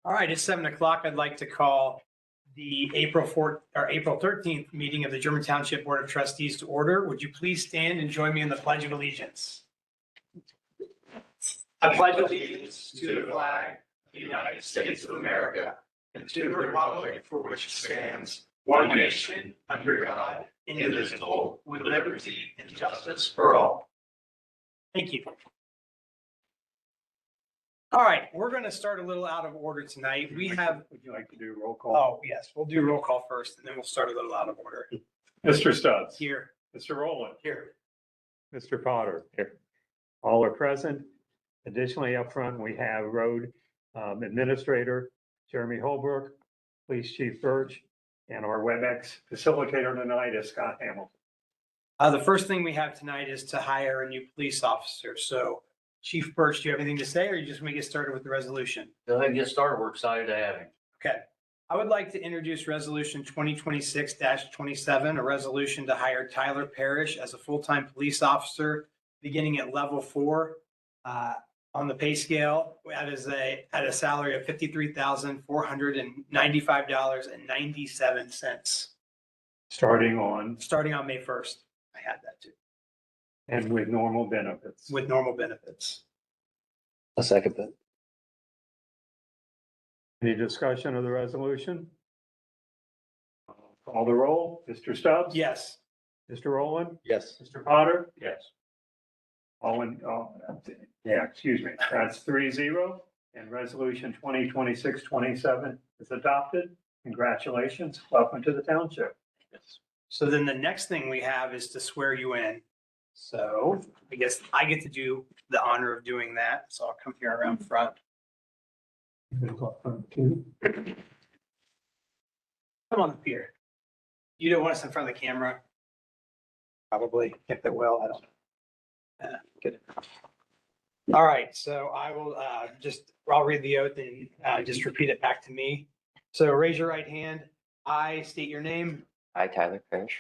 All right, it's 7 o'clock. I'd like to call the April 13th meeting of the German Township Board of Trustees to order. Would you please stand and join me in the Pledge of Allegiance? I pledge allegiance to the flag of the United States of America and to the republic for which it stands, one nation, under God, indivisible, with liberty and justice for all. Thank you. All right, we're going to start a little out of order tonight. We have. Would you like to do roll call? Oh, yes, we'll do roll call first, and then we'll start a little out of order. Mr. Stubbs. Here. Mr. Rowland. Here. Mr. Potter. Here. All are present. Additionally, up front, we have Road Administrator Jeremy Holbrook, Police Chief Birch, and our WebEx facilitator tonight is Scott Hamilton. The first thing we have tonight is to hire a new police officer. So Chief Birch, do you have anything to say, or you just want to get started with the resolution? Go ahead and get started. We're excited to have him. Okay. I would like to introduce Resolution 2026-27, a resolution to hire Tyler Parrish as a full-time police officer beginning at level 4 on the pay scale at a salary of $53,495.97. Starting on May 1st. I had that too. and with normal benefits. With normal benefits. A second that. Any discussion of the resolution? Call the roll. Mr. Stubbs? Yes. Mr. Rowland? Yes. Mr. Potter? Yes. Excuse me. That's 3-0. And resolution 2026-27 is adopted. Congratulations. Welcome to the township. Yes. So then the next thing we have is to swear you in. So I guess I get to do the honor of doing that. So I'll come here around front. Come on up here. You don't want us in front of the camera? Probably, if it will, I don't know. Good. All right, so I will I'll read the oath and just repeat it back to me. So raise your right hand. I state your name. I, Tyler Parrish,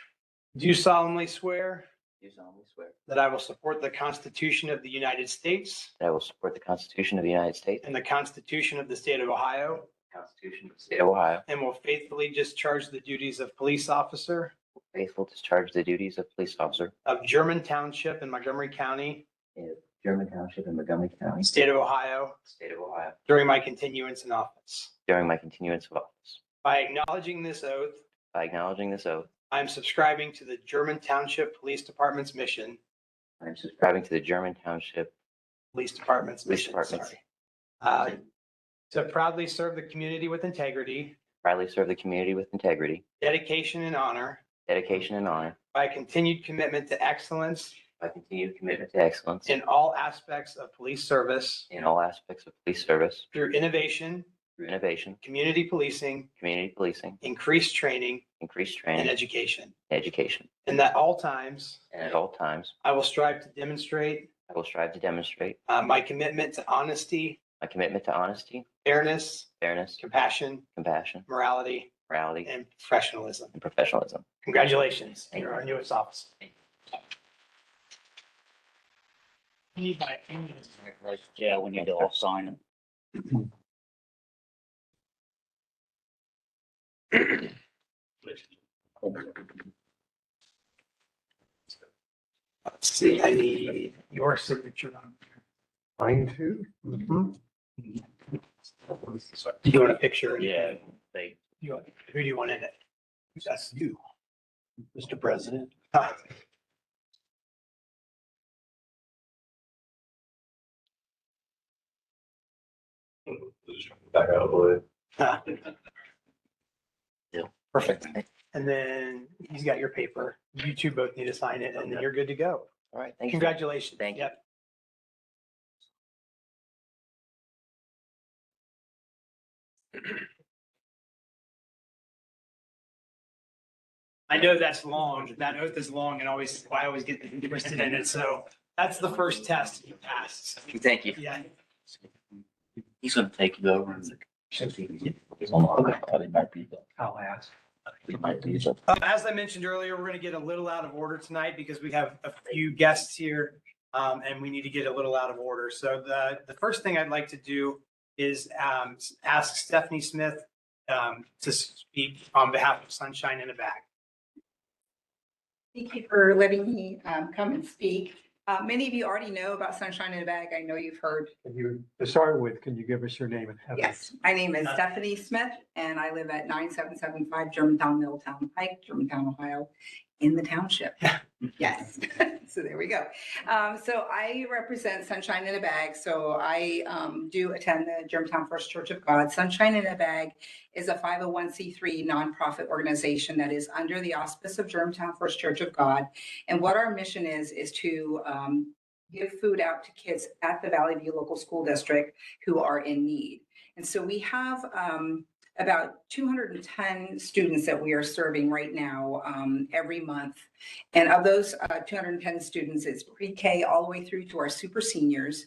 Do solemnly swear do solemnly swear that I will support the Constitution of the United States that I will support the Constitution of the United States, and the Constitution of the State of Ohio, the Constitution of the State of Ohio, and will faithfully discharge the duties of police officer faithful discharge the duties of police officer of German Township in Montgomery County, in German Township in Montgomery County, State of Ohio, State of Ohio, during my continuance in office. during my continuance of office. By acknowledging this oath, By acknowledging this oath, I am subscribing to the German Township Police Department's mission. I am subscribing to the German Township Police Department's Police mission, Department's sorry. To proudly serve the community with integrity, proudly serve the community with integrity, dedication, and honor. dedication, and honor, By continued commitment to excellence by continued commitment to excellence in all aspects of police service in all aspects of police service, through innovation, through innovation, community policing, community policing, increased training, increased and training, education. education, And that all times and at all times, I will strive to demonstrate I will strive to demonstrate my commitment to honesty, my commitment to honesty, fairness, fairness, compassion, compassion, morality, morality, and professionalism. and professionalism. Congratulations. Thank You're you. our newest officer. Yeah, we need to all sign it. Let's see, I need your signature on there. Mine too. Do you want a picture? Yeah, Who do you want in it? That's you. Mr. President. Back out of the way. Yeah. Perfect. And then he's got your paper. You two both need to sign it and then you're good to go. All right, thank you. Congratulations. Thank you. Yep. I know that's long. That oath is long and I always get interested in it. So that's the first test you passed. Thank you. Yeah. He's gonna take you over and. I'll ask. As I mentioned earlier, we're going to get a little out of order tonight because we have a few guests here and we need to get a little out of order. So the first thing I'd like to do is ask Stephanie Smith to speak on behalf of Sunshine in a Bag. Thank you for letting me come and speak. Many of you already know about Sunshine in a Bag. I know you've heard. To start with, can you give us your name and address? Yes, my name is Stephanie Smith and I live at 9775 Germantown Middletown Pike, Germantown, Ohio, in the township. Yes, so there we go. So I represent Sunshine in a Bag. So I do attend the Germantown First Church of God. Sunshine in a Bag is a 501c3 nonprofit organization that is under the auspice of Germantown First Church of God. And what our mission is to give food out to kids at the Valley View Local School District who are in need. And so we have about 210 students that we are serving right now every month. And of those 210 students, it's pre-K all the way through to our super seniors.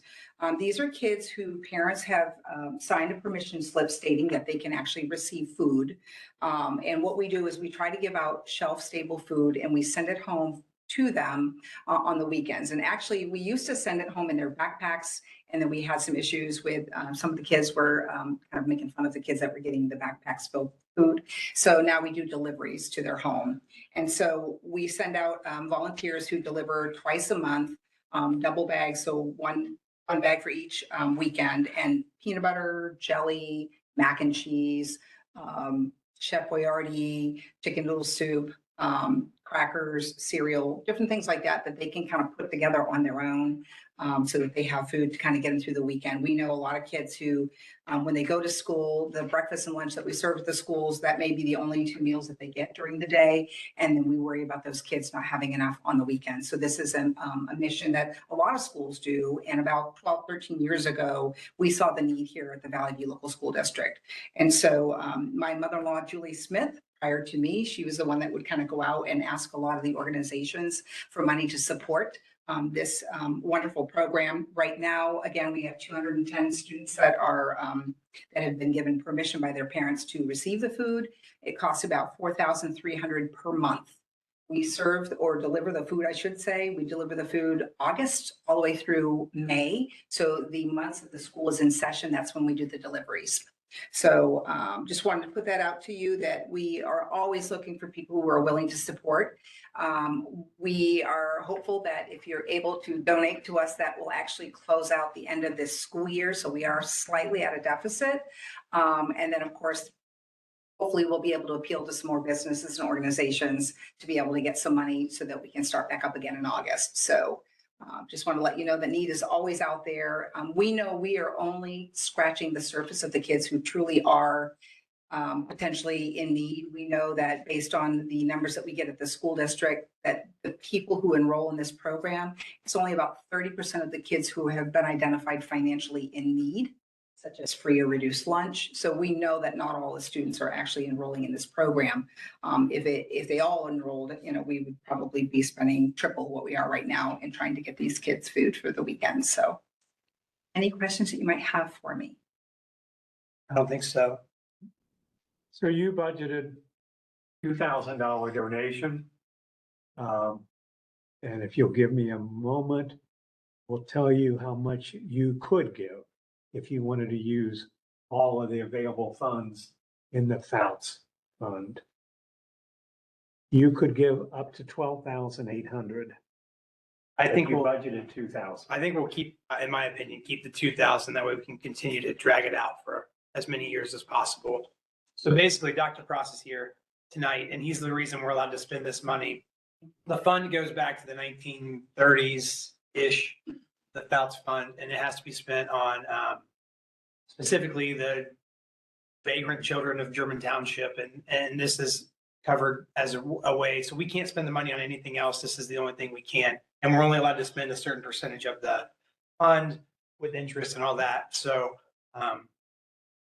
These are kids who parents have signed a permission slip stating that they can actually receive food. And what we do is we try to give out shelf-stable food and we send it home to them on the weekends. And actually, we used to send it home in their backpacks. And then we had some issues with some of the kids were kind of making fun of the kids that were getting the backpacks filled with food. So now we do deliveries to their home. And so we send out volunteers who deliver twice a month, double bags. So one bag for each weekend, and peanut butter, jelly, mac and cheese, Chef Boyardee, chicken noodle soup, crackers, cereal, different things like that they can kind of put together on their own so that they have food to kind of get them through the weekend. We know a lot of kids who, when they go to school, the breakfast and lunch that we serve at the schools, that may be the only 2 meals that they get during the day. And then we worry about those kids not having enough on the weekend. So this is a mission that a lot of schools do. And about 12, 13 years ago, we saw the need here at the Valley View Local School District. And so my mother-in-law, Julie Smith, prior to me, she was the one that would kind of go out and ask a lot of the organizations for money to support this wonderful program. Right now, again, we have 210 students that are that have been given permission by their parents to receive the food. It costs about $4,300 per month. We serve or deliver the food, I should say. We deliver the food August all the way through May. So the months that the school is in session, that's when we do the deliveries. So just wanted to put that out to you that we are always looking for people who are willing to support. We are hopeful that if you're able to donate to us, that will actually close out the end of this school year. So we are slightly at a deficit. And then, of course, hopefully we'll be able to appeal to some more businesses and organizations to be able to get some money so that we can start back up again in August. So just want to let you know the need is always out there. We know we are only scratching the surface of the kids who truly are potentially in need. We know that based on the numbers that we get at the school district, that the people who enroll in this program, it's only about 30% of the kids who have been identified financially in need, such as free or reduced lunch. So we know that not all the students are actually enrolling in this program. If they all enrolled, we would probably be spending triple what we are right now in trying to get these kids food for the weekend. So any questions that you might have for me? I don't think so. So you budgeted $2,000 donation. And if you'll give me a moment, we'll tell you how much you could give if you wanted to use all of the available funds in the FOUTS fund. You could give up to $12,800. I think you we'll budgeted $2,000. I think we'll keep, in my opinion, keep the 2,000. That way we can continue to drag it out for as many years as possible. So basically, Dr. Cross is here tonight, and he's the reason we're allowed to spend this money. The fund goes back to the 1930s-ish, the FOUTS fund, and it has to be spent on specifically the vagrant children of German Township. And this is covered as a way. So we can't spend the money on anything else. This is the only thing we can. And we're only allowed to spend a certain percentage of the fund with interest and all that. So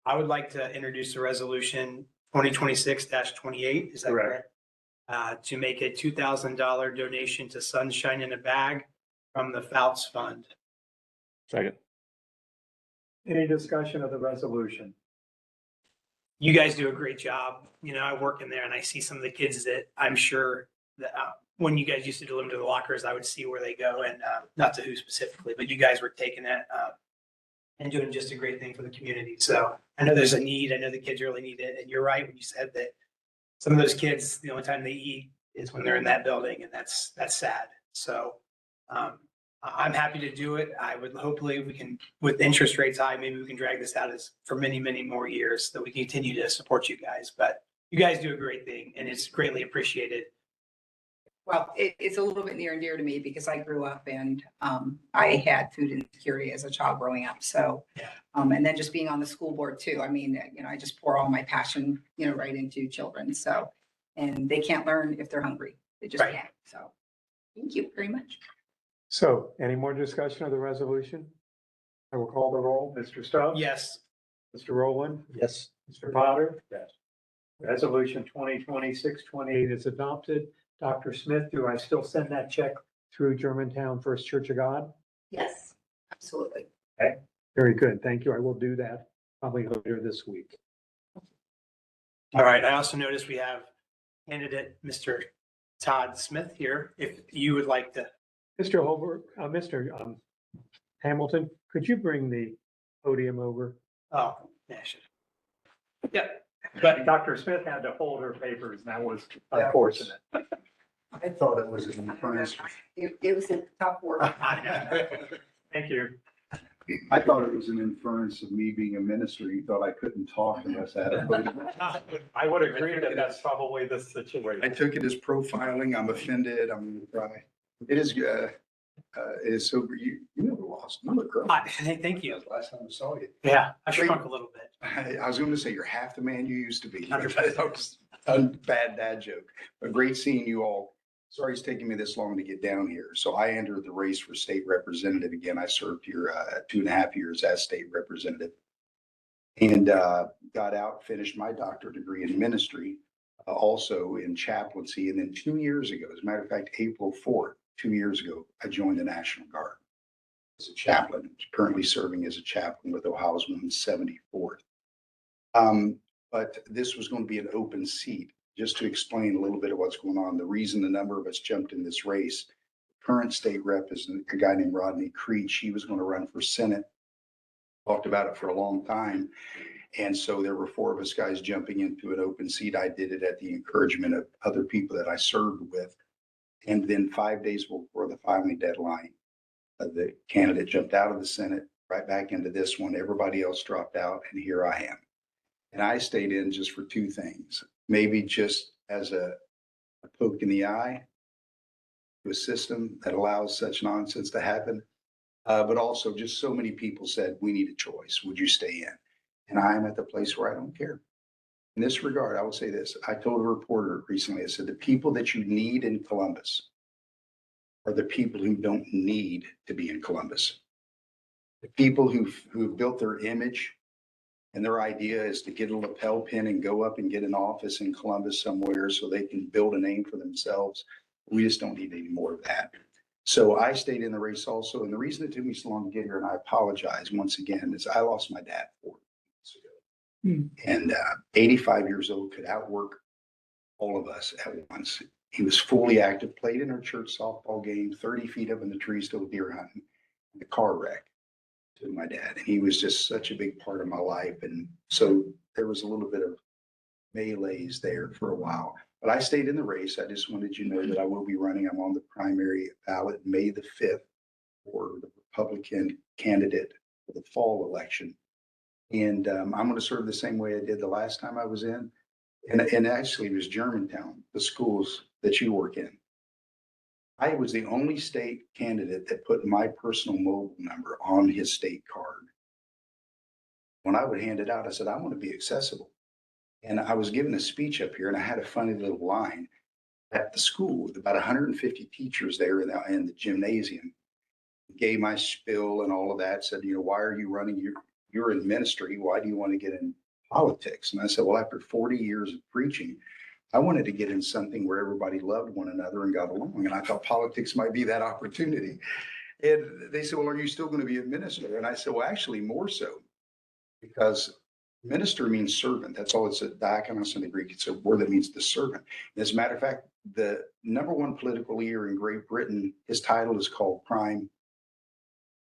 I would like to introduce a resolution 2026-28. Is that correct? To make a $2,000 donation to Sunshine in a Bag from the FOUTS fund. Second. Any discussion of the resolution? You guys do a great job. I work in there and I see some of the kids that I'm sure that when you guys used to deliver to the lockers, I would see where they go, and not to who specifically, but you guys were taking it and doing just a great thing for the community. So I know there's a need. I know the kids really need it. And you're right when you said that some of those kids, the only time they eat is when they're in that building, and that's sad. So I'm happy to do it. I would hopefully we can, with interest rates high, maybe we can drag this out as for many, many more years so that we can continue to support you guys. But you guys do a great thing and it's greatly appreciated. Well, it's a little bit near and dear to me because I grew up and I had food insecurity as a child growing up. So, Yeah. And then just being on the school board too. I mean, I just pour all my passion, right into children. So, and they can't learn if they're hungry. They just Right. can't. So, thank you very much. So any more discussion of the resolution? I will call the roll. Mr. Stubbs? Yes. Mr. Rowland? Yes. Mr. Potter? Yes. Resolution 2026-28 is adopted. Dr. Smith, do I still send that check through Germantown First Church of God? Yes, absolutely. Very good. Thank you. I will do that probably later this week. All right. I also noticed we have candidate Mr. Todd Smith here. If you would like to. Mr. Holbrook, Mr. Hamilton, could you bring the podium over? Oh, yeah, I should. Yep. But Dr. Smith had to hold her papers, and that was unfortunate. I thought it was an inference. It was a tough work. Thank you. I thought it was an inference of me being a minister. You thought I couldn't talk unless I had a podium. I would agree that that's probably the I situation. took it as profiling. I'm offended. I'm gonna cry. It is, it is so, you never lost. You look great. Thank you. Last time I saw you. Yeah, I shrunk a little bit. I was going to say you're half the man you used to be. 100%. That was a bad dad joke. But great seeing you all. Sorry it's taking me this long to get down here. So I entered the race for state representative again. I served here 2.5 years as state representative. And got out, finished my doctorate degree in ministry, also in chaplaincy. And then 2 years ago, as a matter of fact, April 4th, 2 years ago, I joined the National Guard as a chaplain, currently serving as a chaplain with Ohio's 174th. But this was going to be an open seat. Just to explain a little bit of what's going on, the reason the number of us jumped in this race, current state rep is a guy named Rodney Creed. She was going to run for Senate. Talked about it for a long time. And so there were 4 of us guys jumping into an open seat. I did it at the encouragement of other people that I served with. And then 5 days before the filing deadline, the candidate jumped out of the Senate, right back into this one. Everybody else dropped out, and here I am. And I stayed in just for 2 things. Maybe just as a poke in the eye to a system that allows such nonsense to happen. But also just so many people said, we need a choice. Would you stay in? And I'm at the place where I don't care. In this regard, I will say this. I told a reporter recently, I said, the people that you need in Columbus are the people who don't need to be in Columbus. The people who've built their image and their idea is to get a lapel pin and go up and get an office in Columbus somewhere so they can build a name for themselves. We just don't need any more of that. So I stayed in the race also. And the reason it took me so long to get here, and I apologize once again, is I lost my dad 4 months ago. And 85 years old, could outwork all of us at once. He was fully active, played in our church softball game, 30 feet up in the trees, still deer hunting, the car wreck to my dad. And he was just such a big part of my life. And so there was a little bit of melees there for a while. But I stayed in the race. I just wanted you to know that I will be running. I'm on the primary ballot May the 5th for the Republican candidate for the fall election. And I'm going to serve the same way I did the last time I was in. And actually, it was Germantown, the schools that you work in. I was the only state candidate that put my personal mobile number on his state card. When I would hand it out, I said, I want to be accessible. And I was giving a speech up here, and I had a funny little line at the school with about 150 teachers there in the gymnasium. Gave my spiel and all of that, said, why are you running? You're in ministry. Why do you want to get in politics? And I said, well, after 40 years of preaching, I wanted to get in something where everybody loved one another and got along. And I thought politics might be that opportunity. And they said, well, are you still going to be a minister? And I said, well, actually more so, because minister means servant. That's all it's a diakonos in the Greek. It's a word that means the servant. And as a matter of fact, the #1 political leader in Great Britain, his title is called Prime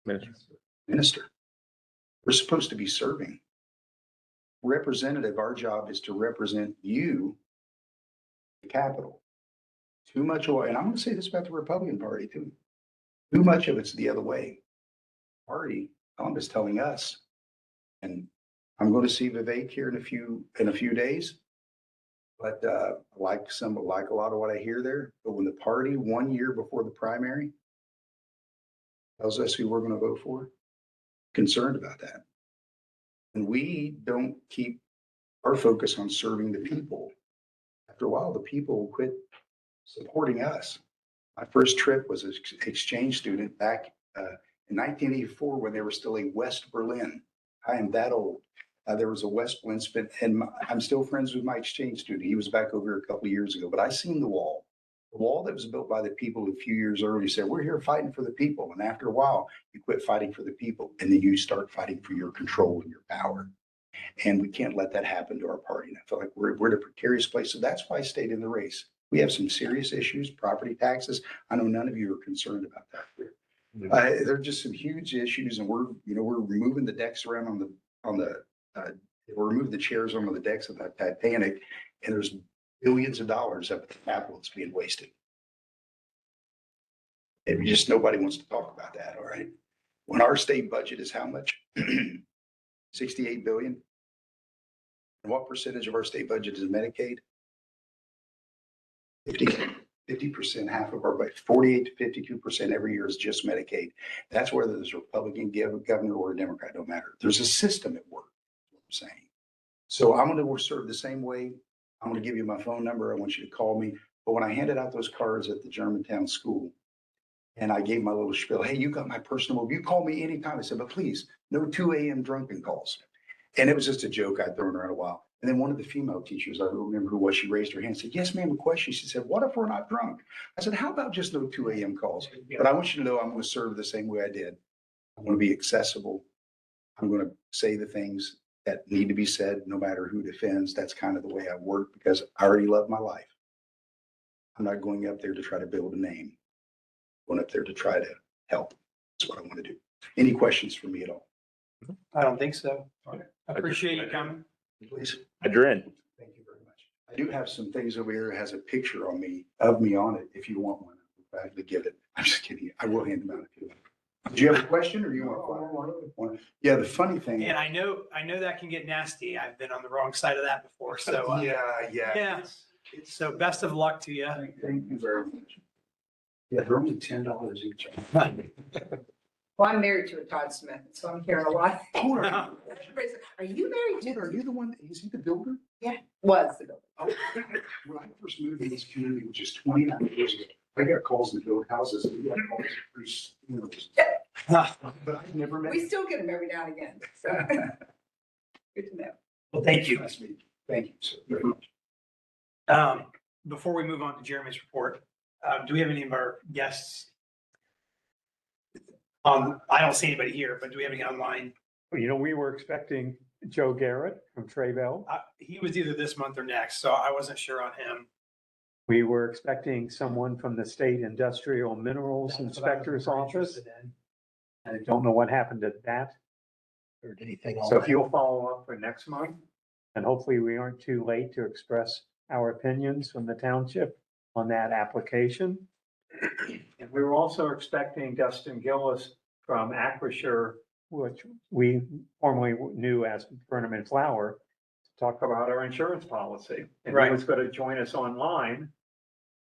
Minister. We're supposed to be serving. Representative, our job is to represent you, the Capitol. Too much, and I'm gonna say this about the Republican Party too. Too much of it's the other way. Party, Tom is telling us, and I'm going to see Vivek here in a few days. But like a lot of what I hear there. But when the party 1 year before the primary tells us who we're going to vote for, concerned about that. And we don't keep our focus on serving the people. After a while, the people will quit supporting us. My first trip was an exchange student back in 1984 when they were still a West Berlin. I am that old. There was a West Berlin spent, and I'm still friends with my exchange student. He was back over here a couple of years ago, but I seen the wall that was built by the people a few years earlier said, we're here fighting for the people. And after a while, you quit fighting for the people and then you start fighting for your control and your power. And we can't let that happen to our party. And I feel like we're in a precarious place. So that's why I stayed in the race. We have some serious issues, property taxes. I know none of you are concerned about that. There are just some huge issues, and we're removing the decks around we're removing the chairs on the decks of that Titanic, and there's billions of dollars up at the Capitol that's being wasted. And just nobody wants to talk about that. All right. When our state budget is how much? 68 billion. And what percentage of our state budget is Medicaid? 50%, half of our budget, 48 to 52% every year is just Medicaid. That's whether there's a Republican governor or a Democrat, don't matter. There's a system at work, is what I'm saying. So I'm going to serve the same way. I'm going to give you my phone number. I want you to call me. But when I handed out those cards at the Germantown school, and I gave my little spiel, hey, you got my personal mobile. You call me anytime. I said, but please, no 2 a.m. drunken calls. And it was just a joke I'd thrown around a while. And then one of the female teachers, I don't remember who was, she raised her hand and said, yes, ma'am, a question. She said, what if we're not drunk? I said, how about just no 2 a.m. calls? But I want you to know I'm going to serve the same way I did. I'm going to be accessible. I'm going to say the things that need to be said, no matter who defends. That's kind of the way I work because I already love my life. I'm not going up there to try to build a name. I'm going up there to try to help. That's what I want to do. Any questions for me at all? I don't think so. I appreciate you coming. Please. Adrin. Thank you very much. I do have some things over here that has a picture of me on it. If you want one, I'll gladly give it. I'm just kidding. I will hand them out if you want. Do you have a question or you want one? Yeah, the funny thing. And I know that can get nasty. I've been on the wrong side of that before. So Yeah. So best of luck to you. Thank you very much. Yeah, they're only $10 each. Well, I'm married to a Todd Smith, so I'm hearing a lot. Hold on. Everybody's like, are you married to? Are you the one, is he the builder? Was the builder. Oh, when I first moved in this community, which is 29 years ago, I got calls to build houses. And we got calls for funerals. But I've never met. We still get them every now and again. So good to know. Well, thank you. Nice to meet you. Thank you so very much. Before we move on to Jeremy's report, do we have any of our guests? I don't see anybody here, but do we have any online? You know, we were expecting Joe Garrett from Traybell. He was either this month or next, so I wasn't sure on him. We were expecting someone from the State Industrial Minerals That's what I was Inspector's more Office. interested in. I don't know what happened to that. Heard anything on So if that? you'll follow up for next month, and hopefully we aren't too late to express our opinions from the township on that application. And we were also expecting Dustin Gillis from Acrisure, which we formerly knew as Burnham and Flower, to talk about our insurance policy. And he Right. was going to join us online,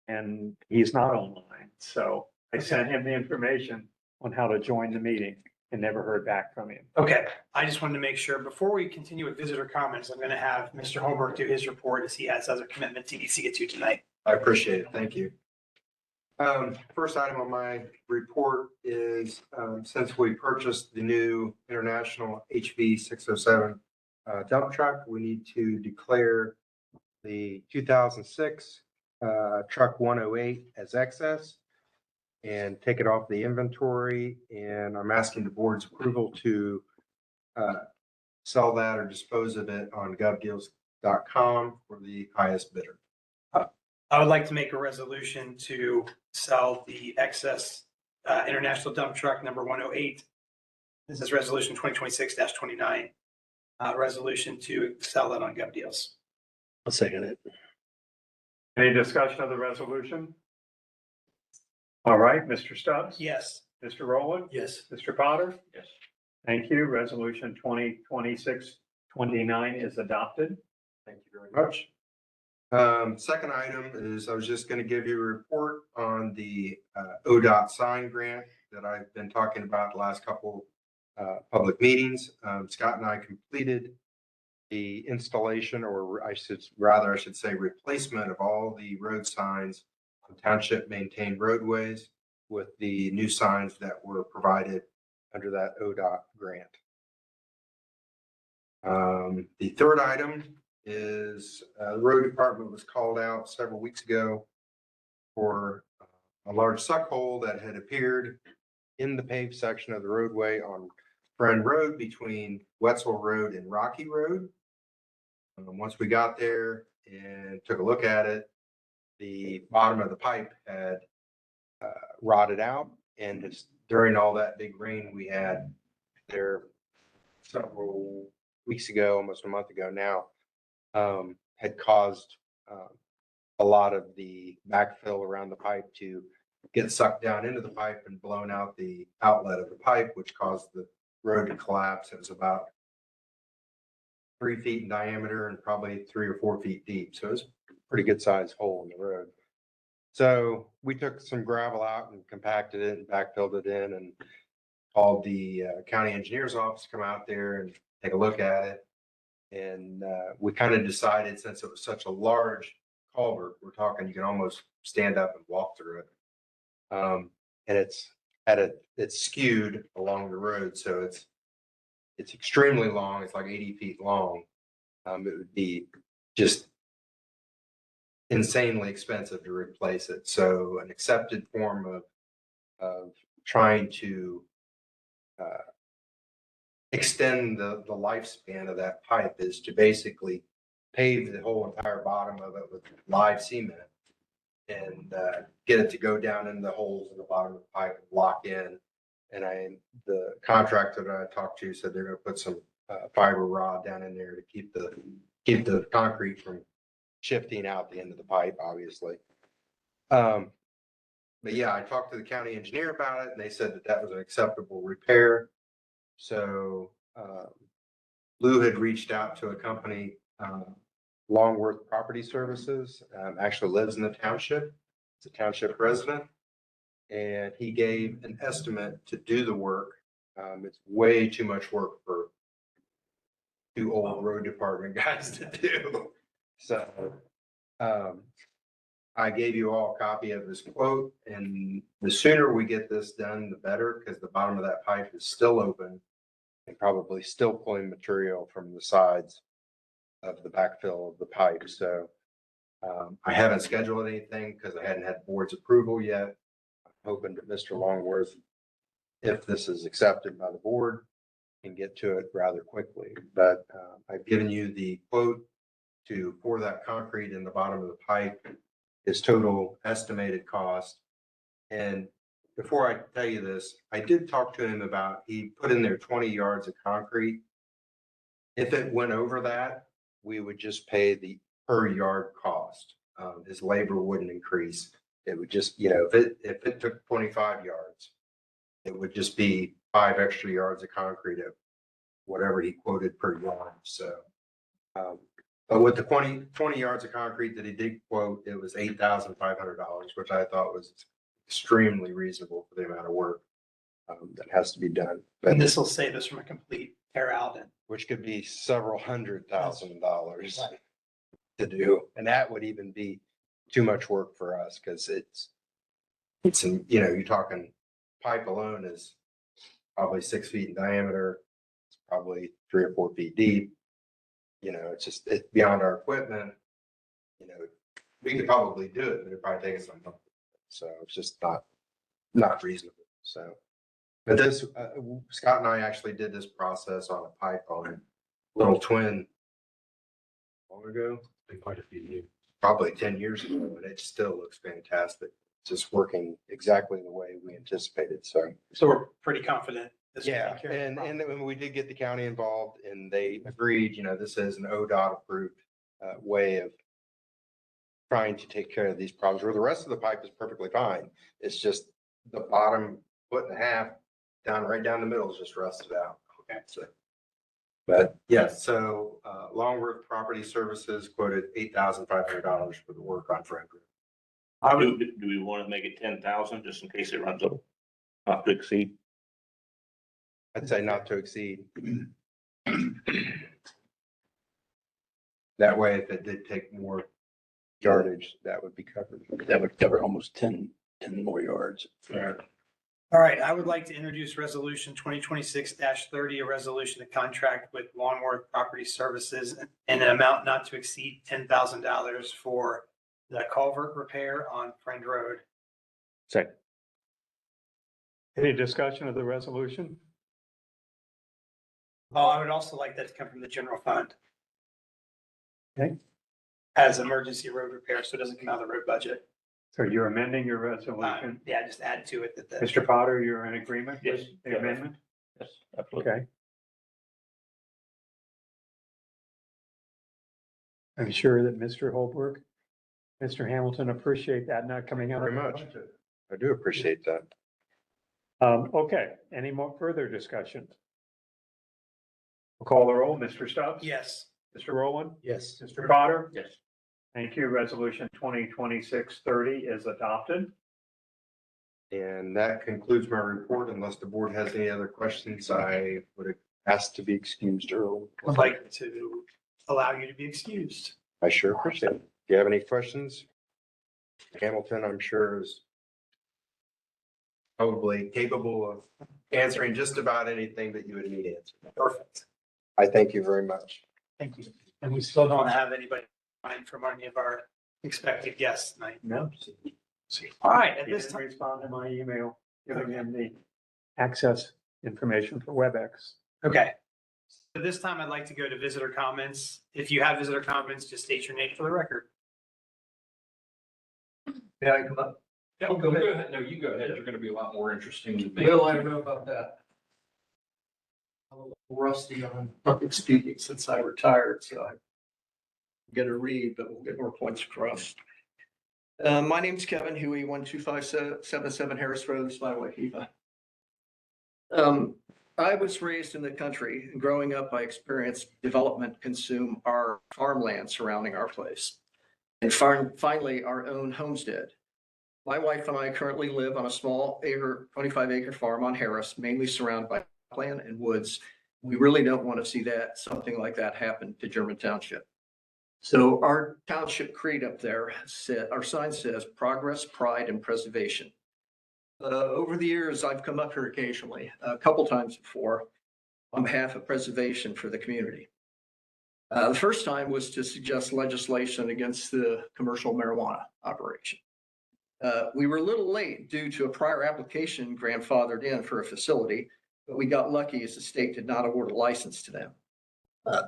and he's not online. So I sent him the information on how to join the meeting and never heard back from him. Okay, I just wanted to make sure, before we continue with visitor comments, I'm gonna have Mr. Holbrook do his report as he has other commitments he needs to get to tonight. I appreciate it. Thank you. First item on my report is, since we purchased the new International HV 607 dump truck, we need to declare the 2006 truck 108 as excess and take it off the inventory. And I'm asking the board's approval to sell that or dispose of it on govdeals.com for the highest bidder. I would like to make a resolution to sell the excess international dump truck number 108 This is resolution 2026-29, resolution to sell that on Gov Deals. I'll second it. Any discussion of the resolution? All right, Mr. Stubbs? Yes. Mr. Rowland? Yes. Mr. Potter? Yes. Thank you. Resolution 2026-29 is adopted. Thank you very much. Second item is I was just going to give you a report on the ODOT sign grant that I've been talking about the last couple public meetings. Scott and I completed the installation, or I should say replacement of all the road signs on township maintained roadways with the new signs that were provided under that ODOT grant. The third item is the road department was called out several weeks ago for a large suck hole that had appeared in the paved section of the roadway on Friend Road between Wetzel Road and Rocky Road. Once we got there and took a look at it, the bottom of the pipe had rotted out, and during all that big rain we had there several weeks ago, almost a month ago now, had caused a lot of the backfill around the pipe to get sucked down into the pipe and blown out the outlet of the pipe, which caused the road to collapse. It was about 3 feet in diameter and probably 3 or 4 feet deep. So it was a pretty good sized hole in the road. So we took some gravel out and compacted it and backfilled it in and called the county engineer's office to come out there and take a look at it. And we kind of decided, since it was such a large culvert, we're talking, you can almost stand up and walk through it. And it's skewed along the road. So it's extremely long. It's like 80 feet long. It would be just insanely expensive to replace it. So an accepted form of trying to extend the lifespan of that pipe is to basically pave the whole entire bottom of it with live cement and get it to go down in the holes in the bottom of the pipe and lock in. And the contractor that I talked to said they're going to put some fiber rod down in there to keep the concrete from shifting out the end of the pipe, obviously. But yeah, I talked to the county engineer about it, and they said that was an acceptable repair. So Lou had reached out to a company, Longworth Property Services, actually lives in the township. It's a township resident. And he gave an estimate to do the work. It's way too much work for 2 old road department guys to do. So I gave you all a copy of his quote, and the sooner we get this done, the better, because the bottom of that pipe is still open and probably still pulling material from the sides of the backfill of the pipe. So I haven't scheduled anything because I hadn't had board's approval yet. I'm hoping that Mr. Longworth, if this is accepted by the board, can get to it rather quickly. But I've given you the quote to pour that concrete in the bottom of the pipe, his total estimated cost. And before I tell you this, I did talk to him about, he put in there 20 yards of concrete. If it went over that, we would just pay the per yard cost. His labor wouldn't increase. It would just, if it took 25 yards, it would just be 5 extra yards of concrete at whatever he quoted per yard. So, but with the 20 yards of concrete that he did quote, it was $8,500, which I thought was extremely reasonable for the amount of work that has to be done. And this will save us from a complete tear out. Which could be several $100,000 to do. And that would even be too much work for us because it's, you're talking pipe alone is probably 6 feet in diameter. It's probably 3 or 4 feet deep. It's beyond our equipment. We could probably do it, but it'd probably take us a month. So it's just not reasonable. So, but this, Scott and I actually did this process on a pipe on Little Twin long ago. Quite a few years. Probably 10 years ago, and it still looks fantastic. Just working exactly the way we anticipated. So So we're pretty confident This will Yeah, take care of the and problem. then we did get the county involved and they agreed, this is an ODOT approved way of trying to take care of these problems, where the rest of the pipe is perfectly fine. It's just the bottom foot and a half right down the middle is just rusted out. Okay. So, but yes, so Longworth Property Services quoted $8,500 for the work on Frank Road. I would, Do we want to make it 10,000 just in case it runs over? Not to exceed. I'd say not to exceed. That way, if it did take more yardage, that would be covered. That would cover almost 10 more yards. all right, I would like to introduce resolution 2026-30, a resolution to contract with Longworth Property Services in an amount not to exceed $10,000 for the culvert repair on Friend Road. Second. Any discussion of the resolution? Oh, I would also like that to come from the general fund. Okay. As emergency road repair, so it doesn't come out of the road budget. So you're amending your resolution? Yeah, just add to it that the. Mr. Potter, you're in agreement with Yes. the amendment? Yes, absolutely. Okay. I'm sure that Mr. Holbrook, Mr. Hamilton appreciate that not coming out. Very of the much. budget. I do appreciate that. Okay, any more further discussion? We'll call the roll. Mr. Stubbs? Yes. Mr. Rowland? Yes. Mr. Potter? Yes. Thank you. Resolution 2026-30 is adopted. And that concludes my report. Unless the board has any other questions, I would ask to be excused early. Would like to allow you to be excused. I sure appreciate it. Do you have any questions? Hamilton, I'm sure, is probably capable of answering just about anything that you would need answered. Perfect. I thank you very much. Thank you. And we still don't have anybody in from any of our expected guests tonight. No. All right, at He this didn't time, respond to my email, giving him the access information for WebEx. okay. At this time, I'd like to go to visitor comments. If you have visitor comments, just state your name for the record. Yeah, I come up. No, go ahead. No, you go ahead. You're gonna be a lot more interesting than me. Bill, I don't know about that. I'm a little rusty on public speaking since I retired, so I'm gonna read, but we'll get more points across. My name's Kevin Huey, 12577 Harris Road, this is my wife Eva. I was raised in the country, and growing up, I experienced development consume our farmland surrounding our place. And finally, our own homestead. My wife and I currently live on a small 25-acre farm on Harris, mainly surrounded by land and woods. We really don't want to see something like that happen to German Township. So our township creed up there our sign says progress, pride, and preservation. Over the years, I've come up here occasionally, a couple times before, on behalf of preservation for the community. The first time was to suggest legislation against the commercial marijuana operation. We were a little late due to a prior application grandfathered in for a facility, but we got lucky as the state did not award a license to them.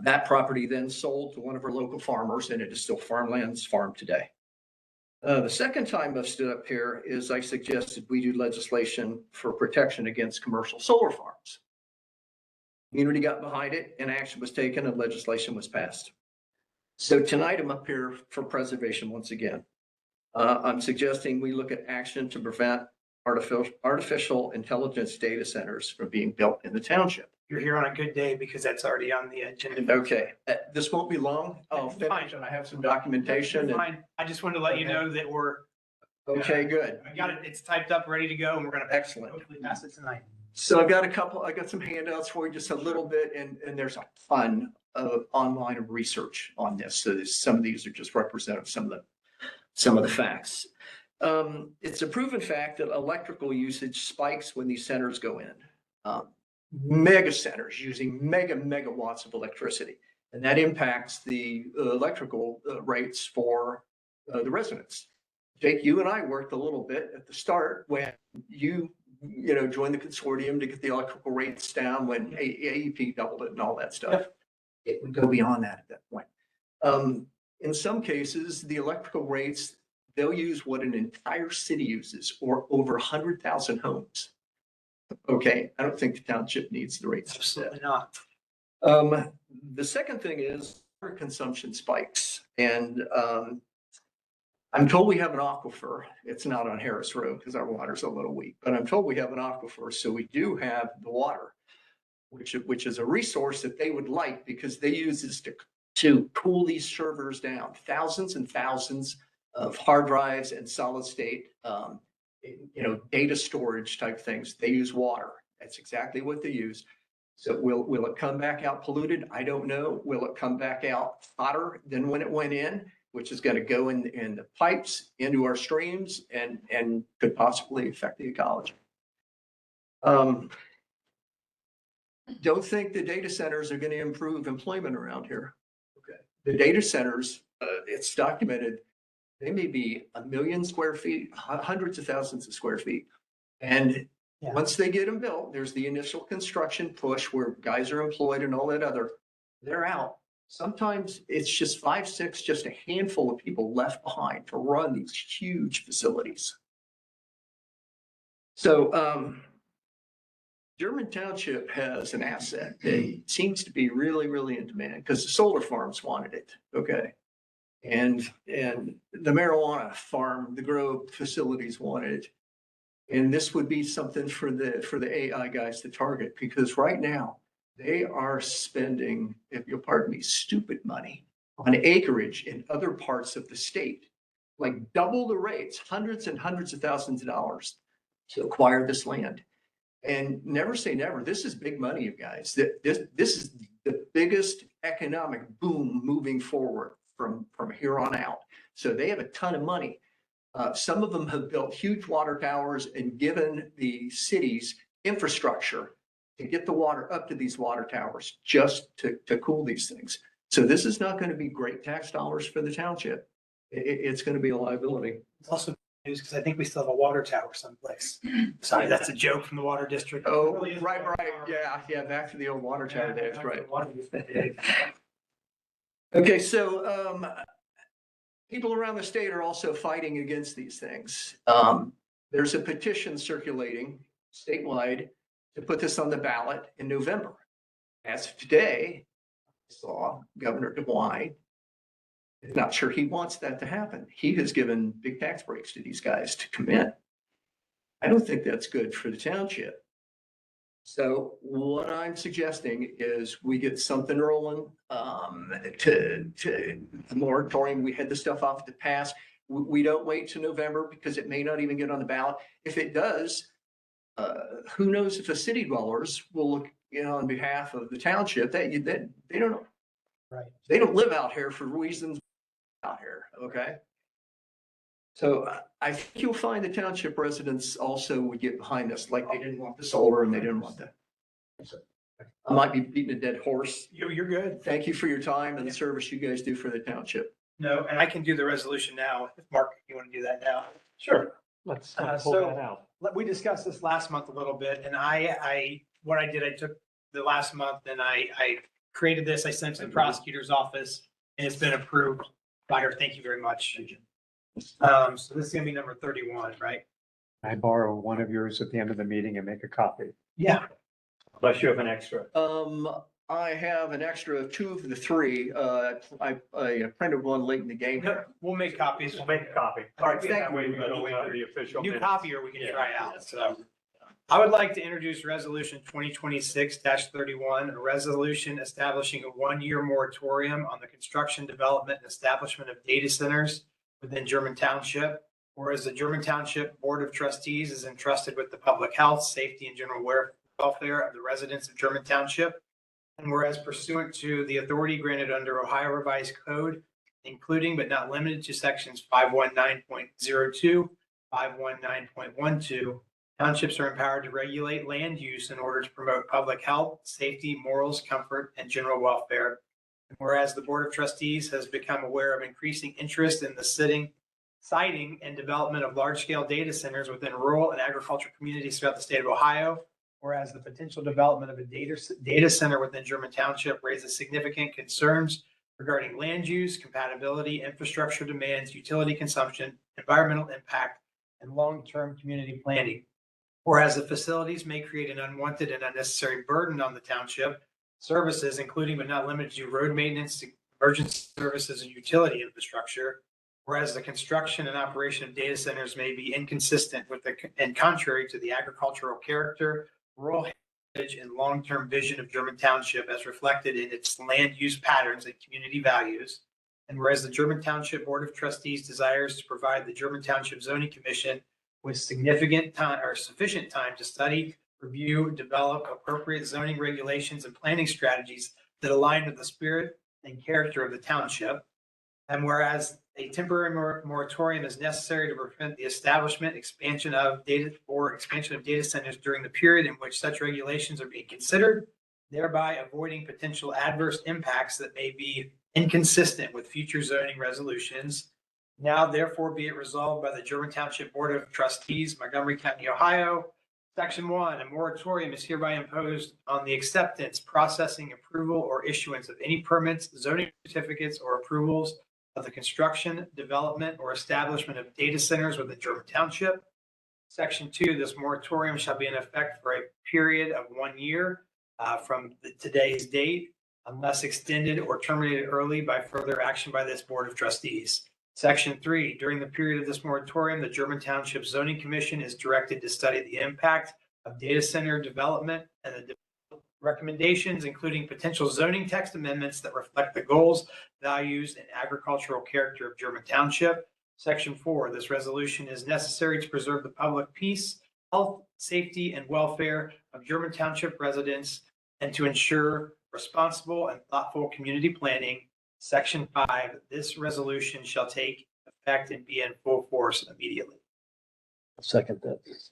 That property then sold to one of our local farmers, and it is still farmland's farm today. The second time I've stood up here is I suggested we do legislation for protection against commercial solar farms. Community got behind it and action was taken and legislation was passed. So tonight I'm up here for preservation once again. I'm suggesting we look at action to prevent artificial intelligence data centers from being built in the township. You're here on a good day because that's already on the agenda. Okay, this won't be long. I'll finish and I have some documentation. and- Fine. I just wanted to let you know that Okay, good. I got it. It's typed up, ready to go, and we're gonna Excellent. hopefully pass it tonight. So I got some handouts for you, just a little bit, and there's a ton of online research on this. So some of these are just representative, some of the facts. It's a proven fact that electrical usage spikes when these centers go in. Mega centers using megawatts of electricity, and that impacts the electrical rates for the residents. Jake, you and I worked a little bit at the start when you joined the consortium to get the electrical rates down when AEP doubled it and all that stuff. Yep. It would go beyond that at that point. In some cases, the electrical rates, they'll use what an entire city uses, or over 100,000 homes. Okay, I don't think the township needs the rates set. Absolutely not. The second thing is water consumption spikes. And I'm told we have an aquifer. It's not on Harris Road because our water's a little weak, but I'm told we have an aquifer. So we do have the water, which is a resource that they would like because they use this to cool these servers down. Thousands and thousands of hard drives and solid state, data storage type things. They use water. That's exactly what they use. So will it come back out polluted? I don't know. Will it come back out hotter than when it went in, which is going to go in the pipes into our streams and could possibly affect the ecology. Don't think the data centers are going to improve employment around here. Okay. The data centers, it's documented, they may be 1 million square feet, hundreds of thousands of square feet. And once they get them built, there's the initial construction push where guys are employed and all that other, they're out. Sometimes it's just 5, 6, just a handful of people left behind to run these huge facilities. So German Township has an asset that seems to be really, really in demand because the solar farms wanted it. Okay. And the marijuana farm, the grow facilities wanted it. And this would be something for the AI guys to target because right now they are spending, if you'll pardon me, stupid money on acreage in other parts of the state, like double the rates, hundreds and hundreds of thousands of dollars to acquire this land. And never say never. This is big money, you guys. This is the biggest economic boom moving forward from here on out. So they have a ton of money. Some of them have built huge water towers and given the cities infrastructure to get the water up to these water towers just to cool these things. So this is not going to be great tax dollars for the township. It's going to be a liability. It's also news because I think we still have a water tower someplace. Sorry, that's a joke from the water district. Oh, It really is. right. Yeah, back to the old water tower days, right. Okay, so people around the state are also fighting against these things. There's a petition circulating statewide to put this on the ballot in November. As of today, I saw Governor DeWine. Not sure he wants that to happen. He has given big tax breaks to these guys to come in. I don't think that's good for the township. So what I'm suggesting is we get something rolling to the moratorium. We had the stuff off the pass. We don't wait till November because it may not even get on the ballot. If it does, who knows if the city dwellers will look, on behalf of the township that they don't know. Right. They don't live out here for reasons out here. Okay. So I think you'll find the township residents also would get behind this, like they didn't want the solar and they didn't want that. I might be beating a dead horse. You're good. Thank you for your time and the service you guys do for the township. No, and I can do the resolution now. If Mark, you want to do that now? Sure. Let's pull So- that out. We discussed this last month a little bit, and I took the last month and I created this. I sent it to the prosecutor's office and it's been approved by her. Thank you very much. So this is gonna be number 31, right? I borrow one of yours at the end of the meeting and make a copy. Yeah. Unless you have an extra. I have an extra of 2 of the 3. I printed one late in the game. We'll make copies. We'll make a copy. All right, That way we don't have the official New minutes. copy or we can Yeah. try it out. So I would like to introduce resolution 2026-31, a resolution establishing a 1-year moratorium on the construction, development, and establishment of data centers within German Township. Whereas the German Township Board of Trustees is entrusted with the public health, safety, and general welfare of the residents of German Township. And whereas pursuant to the authority granted under Ohio Revised Code, including but not limited to sections 519.02, 519.12, townships are empowered to regulate land use in order to promote public health, safety, morals, comfort, and general welfare. And whereas the Board of Trustees has become aware of increasing interest in the siting and development of large-scale data centers within rural and agricultural communities throughout the state of Ohio. Whereas the potential development of a data center within German Township raises significant concerns regarding land use, compatibility, infrastructure demands, utility consumption, environmental impact, and long-term community planning. Whereas the facilities may create an unwanted and unnecessary burden on the township, services, including but not limited to road maintenance, emergency services, and utility infrastructure. Whereas the construction and operation of data centers may be inconsistent with and contrary to the agricultural character, rural heritage, and long-term vision of German Township as reflected in its land use patterns and community values. And whereas the German Township Board of Trustees desires to provide the German Township Zoning Commission with significant time or sufficient time to study, review, develop appropriate zoning regulations and planning strategies that align with the spirit and character of the township. And whereas a temporary moratorium is necessary to prevent the establishment, expansion of data centers during the period in which such regulations are being considered, thereby avoiding potential adverse impacts that may be inconsistent with future zoning resolutions. Now therefore be it resolved by the German Township Board of Trustees, Montgomery County, Ohio. Section 1, a moratorium is hereby imposed on the acceptance, processing, approval, or issuance of any permits, zoning certificates, or approvals of the construction, development, or establishment of data centers within German Township. Section 2, this moratorium shall be in effect for a period of 1 year from today's date, unless extended or terminated early by further action by this Board of Trustees. Section 3, during the period of this moratorium, the German Township Zoning Commission is directed to study the impact of data center development and the recommendations, including potential zoning text amendments that reflect the goals, values, and agricultural character of German Township. Section 4, this resolution is necessary to preserve the public peace, health, safety, and welfare of German Township residents and to ensure responsible and thoughtful community planning. Section 5, this resolution shall take effect and be in full force immediately. Second that. Is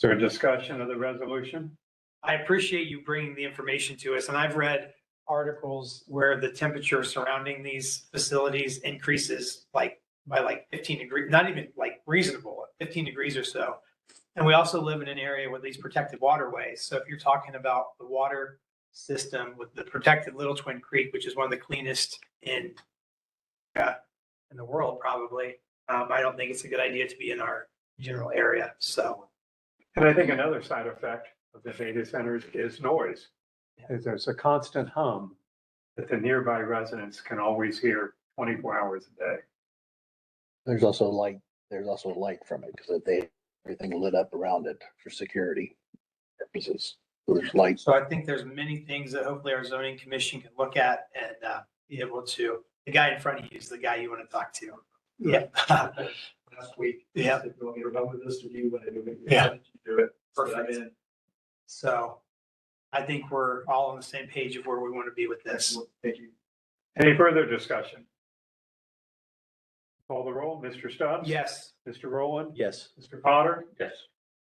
there a discussion of the resolution? I appreciate you bringing the information to us, and I've read articles where the temperature surrounding these facilities increases by 15 degrees, not even like reasonable, 15 degrees or so. And we also live in an area with these protected waterways. So if you're talking about the water system with the protected Little Twin Creek, which is one of the cleanest in the world, probably, I don't think it's a good idea to be in our general area. So, And I think another side effect of the data centers is noise. There's a constant hum that the nearby residents can always hear 24 hours a day. There's also light from it because everything lit up around it for security purposes. So there's light. So I think there's many things that hopefully our zoning commission can look at and be able to, the guy in front of you is the guy you want to talk to. Yeah. Last week. Yeah. If you want me to run with this, to do what I do. Yeah. Do it. Perfect. So I think we're all on the same page of where we want to be with this. Thank you. Any further discussion? Call the roll. Mr. Stubbs? Yes. Mr. Rowland? Yes. Mr. Potter? Yes.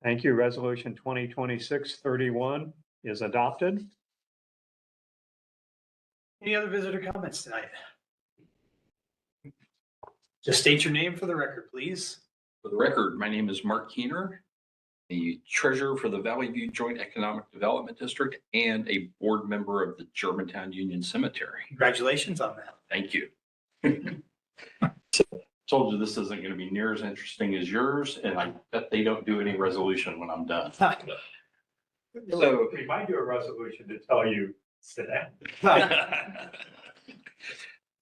Thank you. Resolution 2026-31 is adopted. Any other visitor comments tonight? Just state your name for the record, please. For the record, my name is Mark Keener, the treasurer for the Valley View Joint Economic Development District and a board member of the Germantown Union Cemetery. Congratulations on that. Thank you. Told you this isn't going to be near as interesting as yours, and I bet they don't do any resolution when I'm done. So We might do a resolution to tell you sit down.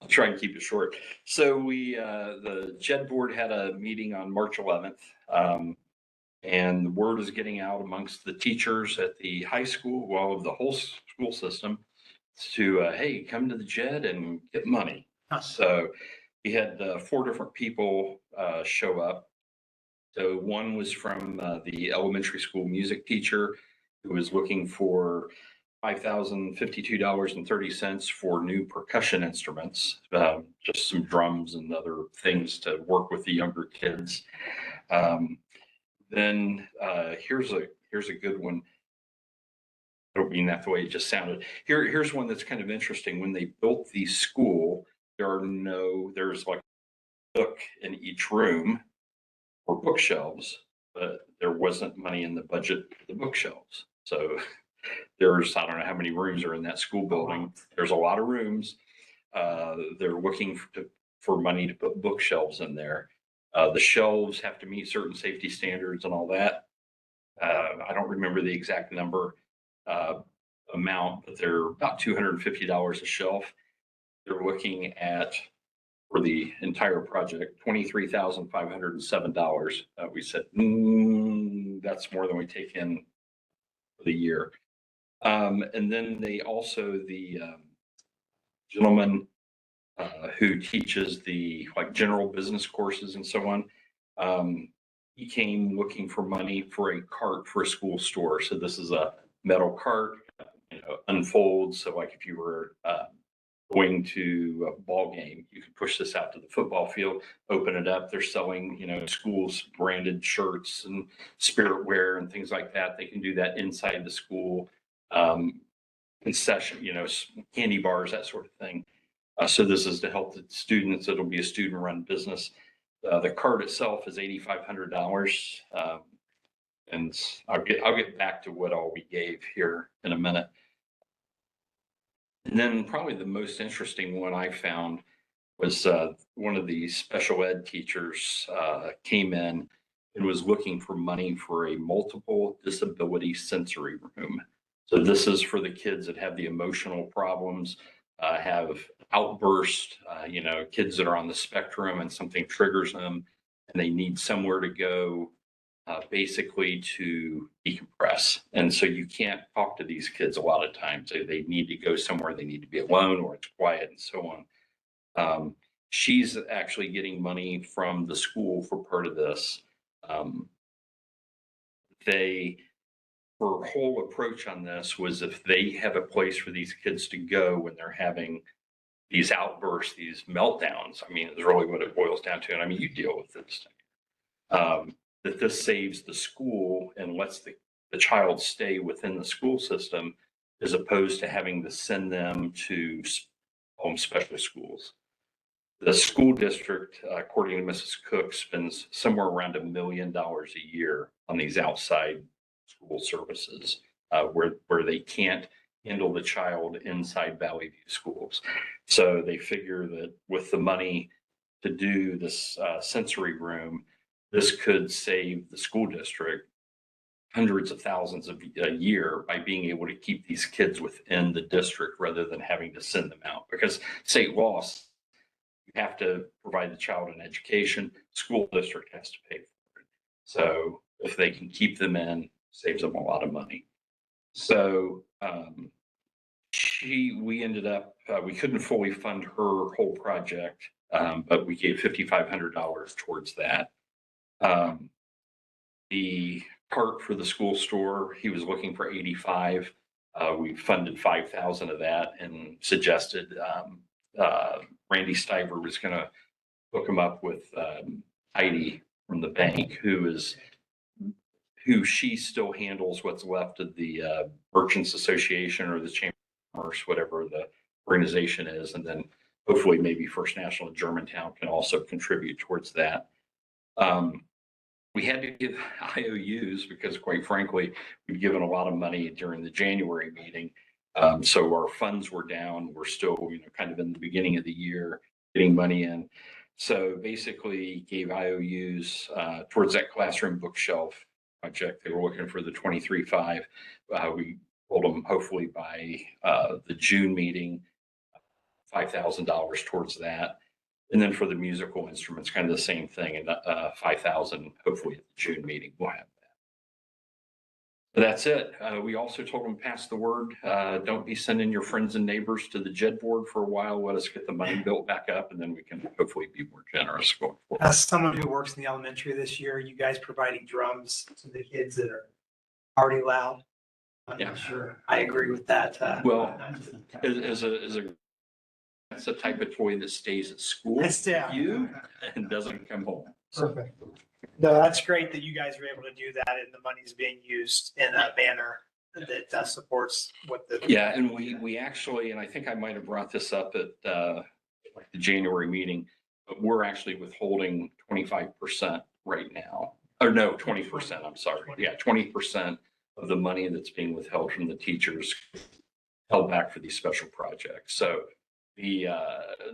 I'll try and keep it short. So the JED board had a meeting on March 11th. And the word is getting out amongst the teachers at the high school, well, of the whole school system to, hey, come to the JED and get money. So we had 4 different people show up. So one was from the elementary school music teacher who was looking for $5,052.30 for new percussion instruments, just some drums and other things to work with the younger kids. Then here's a good one. I don't mean that the way it just sounded. Here's one that's kind of interesting. When they built the school, there's like a book in each room or bookshelves, but there wasn't money in the budget for the bookshelves. So there's, I don't know how many rooms are in that school building. There's a lot of rooms. They're looking for money to put bookshelves in there. The shelves have to meet certain safety standards and all that. I don't remember the exact number, amount, but they're about $250 a shelf. They're looking at, for the entire project, $23,507. We said, that's more than we take in for the year. And then they also, the gentleman who teaches the like general business courses and so on, he came looking for money for a cart for a school store. So this is a metal cart, unfolds. So like if you were going to a ball game, you could push this out to the football field, open it up. They're selling, schools branded shirts and spirit wear and things like that. They can do that inside the school, concession, candy bars, that sort of thing. So this is to help the students. It'll be a student-run business. The cart itself is $8,500, and I'll get back to what all we gave here in a minute. And then probably the most interesting one I found was one of the special ed teachers came in and was looking for money for a multiple disability sensory room. So this is for the kids that have the emotional problems, have outbursts, kids that are on the spectrum and something triggers them and they need somewhere to go, basically to decompress. And so you can't talk to these kids a lot of times. They need to go somewhere, they need to be alone or it's quiet and so on. She's actually getting money from the school for part of this. Her whole approach on this was if they have a place for these kids to go when they're having these outbursts, these meltdowns, is really what it boils down to. And you deal with this, that this saves the school and lets the child stay within the school system as opposed to having to send them to home special schools. The school district, according to Mrs. Cook, spends somewhere around $1 million a year on these outside school services, where they can't handle the child inside Valley View schools. So they figure that with the money to do this sensory room, this could save the school district hundreds of thousands a year by being able to keep these kids within the district rather than having to send them out. Because state law, you have to provide the child an education, school district has to pay for it. So if they can keep them in, saves them a lot of money. So we ended up, we couldn't fully fund her whole project, but we gave $5,500 towards that. The cart for the school store, he was looking for 85. We funded 5,000 of that and suggested Randy Stiver was going to hook him up with Heidi from the bank, who she still handles what's left of the Merchants Association or the Chamber of Commerce, whatever the organization is. And then hopefully maybe First National of Germantown can also contribute towards that. We had to give IOUs because quite frankly, we've given a lot of money during the January meeting. So our funds were down. We're still, kind of in the beginning of the year, getting money in. So basically gave IOUs towards that classroom bookshelf project. They were looking for the 23.5. We told them hopefully by the June meeting, $5,000 towards that. And then for the musical instruments, kind of the same thing, and 5,000 hopefully at the June meeting we'll have that. But that's it. We also told them pass the word. Don't be sending your friends and neighbors to the JED board for a while. Let us get the money built back up, and then we can hopefully be more generous going forward. As someone who works in the elementary this year, you guys providing drums to the kids that are already loud. I'm not sure. I agree with that. Well, it's a type of toy that stays at school It's down. you and doesn't come home. Perfect. No, that's great that you guys are able to do that and the money's being used in a manner that supports what the. Yeah, and we actually, and I think I might have brought this up at like the January meeting, but we're actually withholding 25% right now. Or no, 20%, I'm sorry. Yeah, 20% of the money that's being withheld from the teachers held back for these special projects. So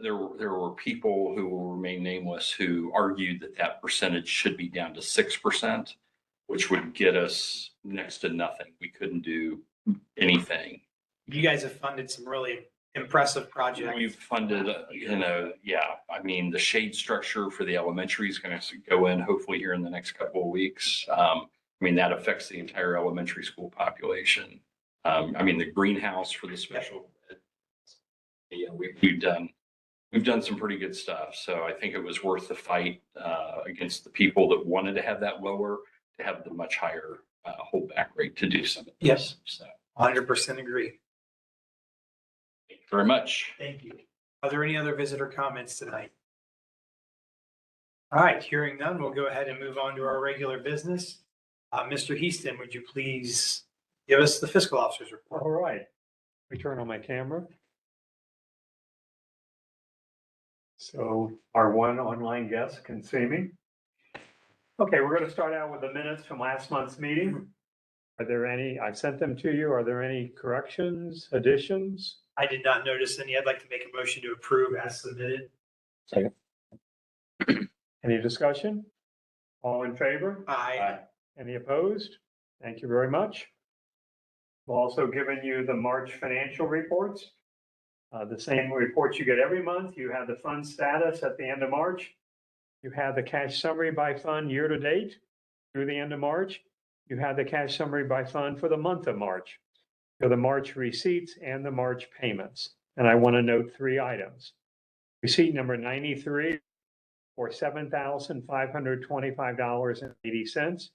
there were people who will remain nameless who argued that percentage should be down to 6%, which would get us next to nothing. We couldn't do anything. You guys have funded some really impressive projects. We've funded, I mean, the shade structure for the elementary is going to go in hopefully here in the next couple of weeks. I mean, that affects the entire elementary school population. I mean, the greenhouse for the special. Yeah, we've done some pretty good stuff. So I think it was worth the fight against the people that wanted to have that lower, to have the much higher holdback rate to do some of this. Yes. So 100% agree. thank you very much. Thank you. Are there any other visitor comments tonight? All right, hearing none, we'll go ahead and move on to our regular business. Mr. Heaston, would you please give us the fiscal officer's report? All right. Let me turn on my camera. So our one online guest can see me. Okay, we're going to start out with the minutes from last month's meeting. Are there any, I've sent them to you. Are there any corrections, additions? I did not notice any. I'd like to make a motion to approve as submitted. Second. Any discussion? All in favor? Aye. Any opposed? Thank you very much. We've also given you the March financial reports. The same reports you get every month. You have the fund status at the end of March. You have the cash summary by fund year to date through the end of March. You have the cash summary by fund for the month of March. So the March receipts and the March payments. And I want to note 3 items. Receipt number 93 for $7,525.80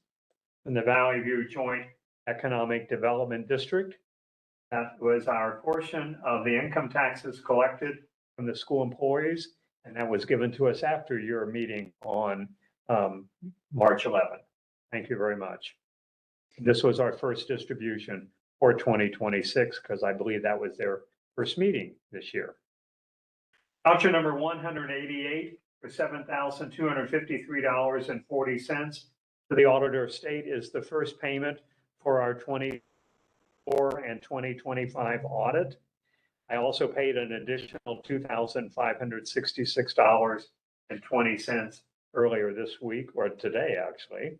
in the Valley View Joint Economic Development District. That was our portion of the income taxes collected from the school employees, and that was given to us after your meeting on March 11th. Thank you very much. This was our first distribution for 2026 because I believe that was their first meeting this year. Voucher number 188 for $7,253.40 to the Auditor of State is the first payment for our 2024 and 2025 audit. I also paid an additional $2,566.20 earlier this week, or today actually.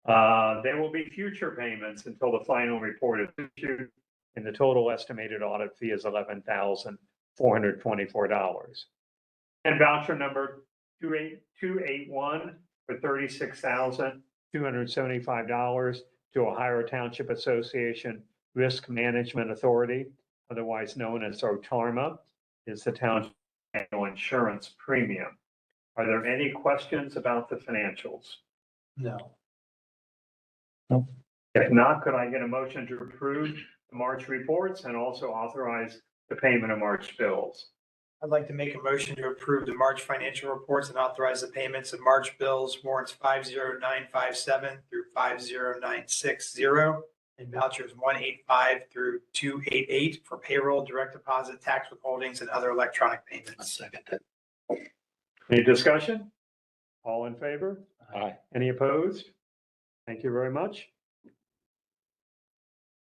There will be future payments until the final report is issued, and the total estimated audit fee is $11,424. And voucher number 281 for $36,275 to Ohio Township Association Risk Management Authority, otherwise known as OTARMA, is the township annual insurance premium. Are there any questions about the financials? No. No. If not, could I get a motion to approve the March reports and also authorize the payment of March bills? I'd like to make a motion to approve the March financial reports and authorize the payments of March bills warrants 50957 through 50960 and vouchers 185 through 288 for payroll, direct deposit, tax withholdings, and other electronic I payments. second that. Any discussion? All in favor? Aye. Any opposed? Thank you very much.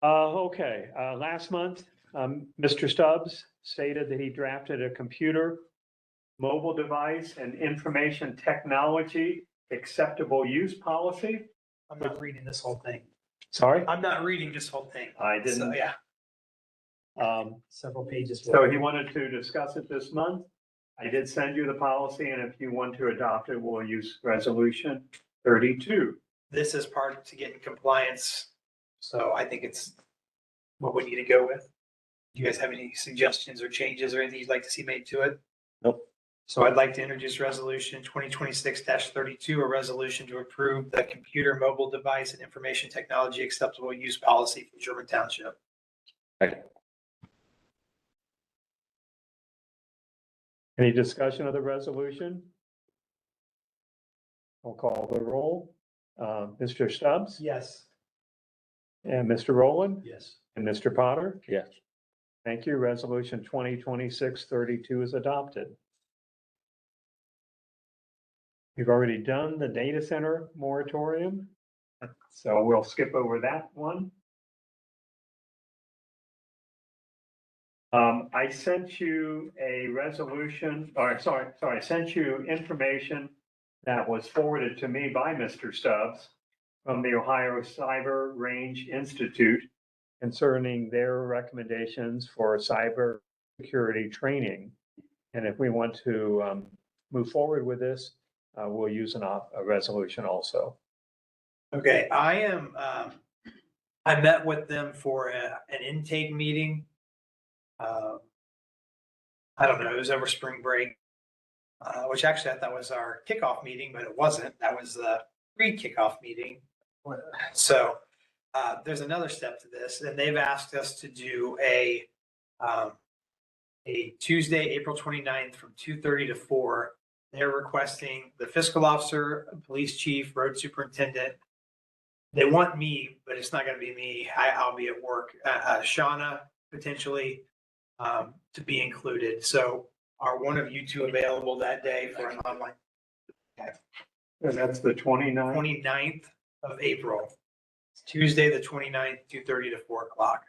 Last month, Mr. Stubbs stated that he drafted a computer, mobile device, and information technology acceptable use policy. I'm not reading this whole thing. Sorry? I'm not reading this whole thing. I didn't. So, yeah, several pages. So he wanted to discuss it this month. I did send you the policy, and if you want to adopt it, we'll use resolution 32. This is part to get in compliance. So I think it's what we need to go with. Do you guys have any suggestions or changes or anything you'd like to see made to it? Nope. So I'd like to introduce resolution 2026-32, a resolution to approve the computer, mobile device, and information technology acceptable use policy for Sherman Township. Any discussion of the resolution? I'll call the roll. Mr. Stubbs? Yes. And Mr. Rowland? Yes. And Mr. Potter? Yes. Thank you. Resolution 2026-32 is adopted. We've already done the data center moratorium, so we'll skip over that one. I sent you a resolution, or I sent you information that was forwarded to me by Mr. Stubbs from the Ohio Cyber Range Institute concerning their recommendations for cyber security training. And if we want to move forward with this, we'll use a resolution also. Okay, I met with them for an intake meeting. I don't know, it was over spring break, which actually I thought was our kickoff meeting, but it wasn't. That was the pre-kickoff meeting. So there's another step to this, and they've asked us to do a Tuesday, April 29th from 2:30 to 4. They're requesting the fiscal officer, police chief, road superintendent. They want me, but it's not going to be me. I'll be at work. Shauna potentially to be included. So are one of you two available that day for an online? Okay. And that's the 29th. 29th of April. It's Tuesday, the 29th, 2:30 to 4 o'clock.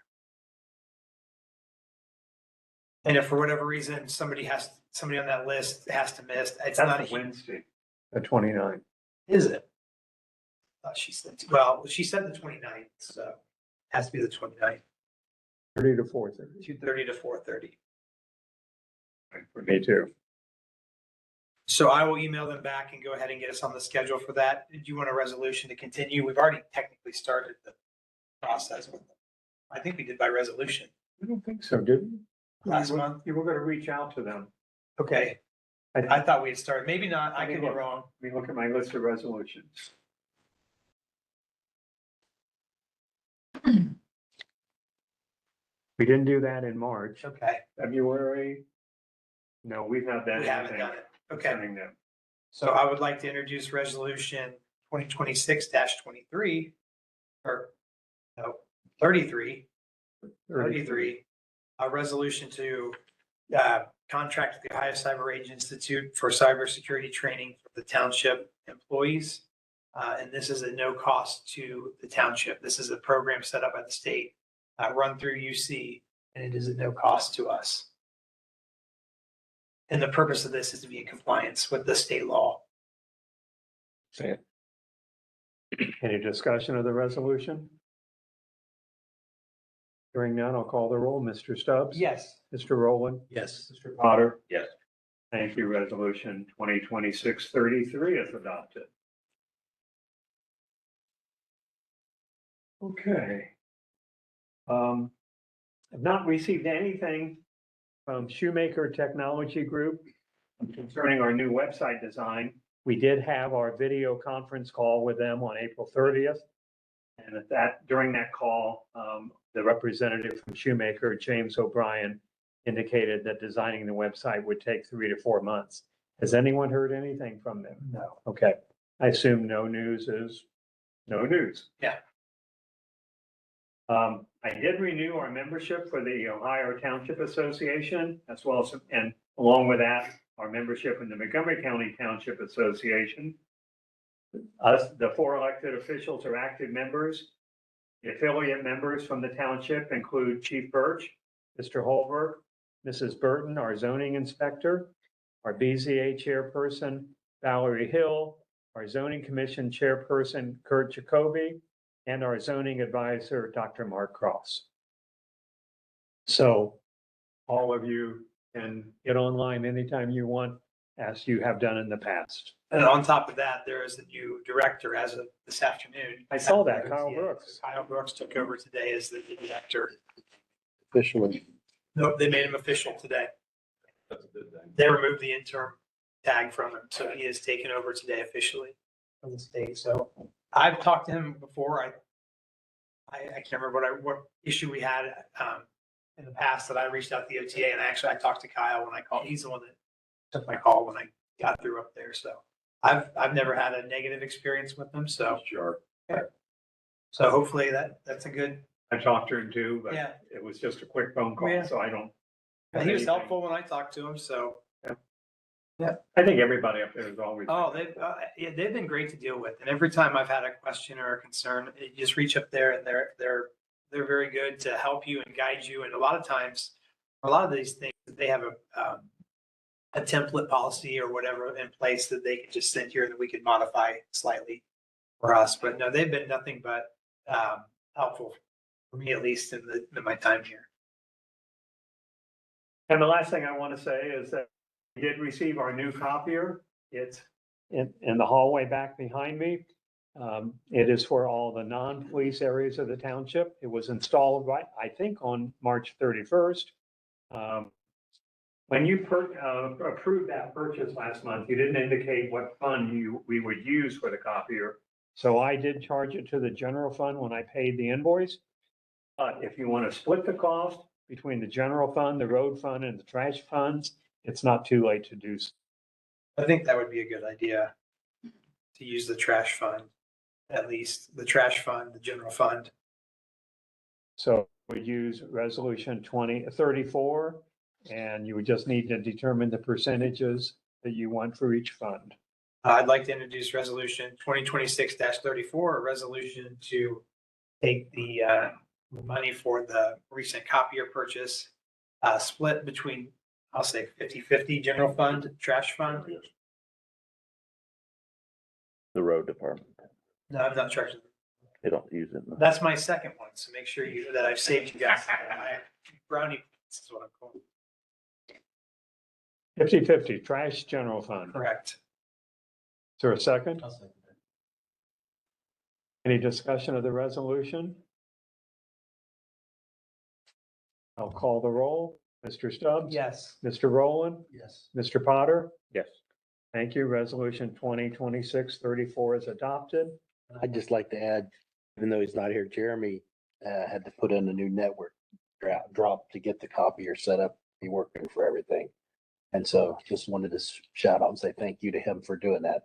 And if for whatever reason, somebody on that list has to miss, it's not a That's a Wednesday, the 29th. Is it? She said, well, she said the 29th, so it has to be the 29th, 30 to 4:30. 2:30 to 4:30. For me too. So I will email them back and go ahead and get us on the schedule for that. Do you want a resolution to continue? We've already technically started the process with them. I think we did by resolution I don't think so, did we? last month. You were going to reach out to them. Okay, I thought we had started. Maybe not. I could be wrong. Let me look at my list of resolutions. We didn't do that in March. Okay, February? No, we've not done we haven't anything done it. Okay, concerning them. so I would like to introduce resolution 2026-23 or no, 33. 33, a resolution to contract with the Ohio Cyber Range Institute for cybersecurity training for the township employees. And this is at no cost to the township. This is a program set up by the state, run through UC, and it is at no cost to us. And the purpose of this is to be in compliance with the state law. Say it. Any discussion of the resolution? Hearing none, I'll call the roll. Mr. Stubbs? Yes. Mr. Rowland? Yes. Mr. Potter? Yes. Thank you. Resolution 2026-33 is adopted. Okay. I've not received anything from Shoemaker Technology Group concerning our new website design. We did have our video conference call with them on April 30th. And during that call, the representative from Shoemaker, James O'Brien, indicated that designing the website would take 3 to 4 months. Has anyone heard anything from them? No. Okay. I assume no news is no news. Yeah. I did renew our membership for the Ohio Township Association, as well as, and along with that, our membership in the Montgomery County Township Association. Us, the 4 elected officials, are active members. The affiliate members from the township include Chief Birch, Mr. Holbrook, Mrs. Burton, our zoning inspector, our BZA chairperson, Valerie Hill, our zoning commission chairperson, Kurt Jacoby, and our zoning advisor, Dr. Mark Cross. So all of you can get online anytime you want, as you have done in the past. And on top of that, there is a new director as of this afternoon. I saw that, Kyle Brooks. Kyle Brooks took over today as the director. Officially. No, they made him official today. That's a good thing. They removed the interim tag from him, so he is taken over today officially from the state. So I've talked to him before. I can't remember what issue we had in the past that I reached out to the OTA, and I talked to Kyle when I called. He's the one that took my call when I got through up there. So I've never had a negative experience with them. So Sure. so hopefully that's a good. I talked to him too, but Yeah. it was just a quick phone call, Yeah. so I don't. And he was anything. helpful when I talked to him. So I think everybody up there is always. oh, they've been great to deal with. And every time I've had a question or a concern, you just reach up there and they're very good to help you and guide you. And a lot of times, a lot of these things, they have a template policy or whatever in place that they can just send here that we can modify slightly. for us, but no, they've been nothing but helpful for me, at least in my time here. And the last thing I want to say is that we did receive our new copier. It's in the hallway back behind me. It is for all the non-police areas of the township. It was installed right, I think, on March 31st. When you approved that purchase last month, you didn't indicate what fund we would use for the copier. So I did charge it to the general fund when I paid the invoice. But if you want to split the cost between the general fund, the road fund, and the trash funds, it's not too late to do so. I think that would be a good idea to use the trash fund, at least the trash fund, the general fund. So we use resolution 2034, and you would just need to determine the percentages that you want for each fund. I'd like to introduce resolution 2026-34, a resolution to take the money for the recent copier purchase, split between, I'll say 50-50 general fund, trash fund. The road department, No, I'm not charging. they don't use it. That's my second one, so make sure that I've saved you guys. Brownie points is what I'm calling it. 50-50, trash general fund. Correct. Is there a second? Any discussion of the resolution? I'll call the roll. Mr. Stubbs? Yes. Mr. Rowland? Yes. Mr. Potter? Yes. Thank you. Resolution 2026-34 is adopted. I'd just like to add, even though he's not here, Jeremy had to put in a new network drop to get the copier set up, be working for everything. And so just wanted to shout out and say thank you to him for doing that.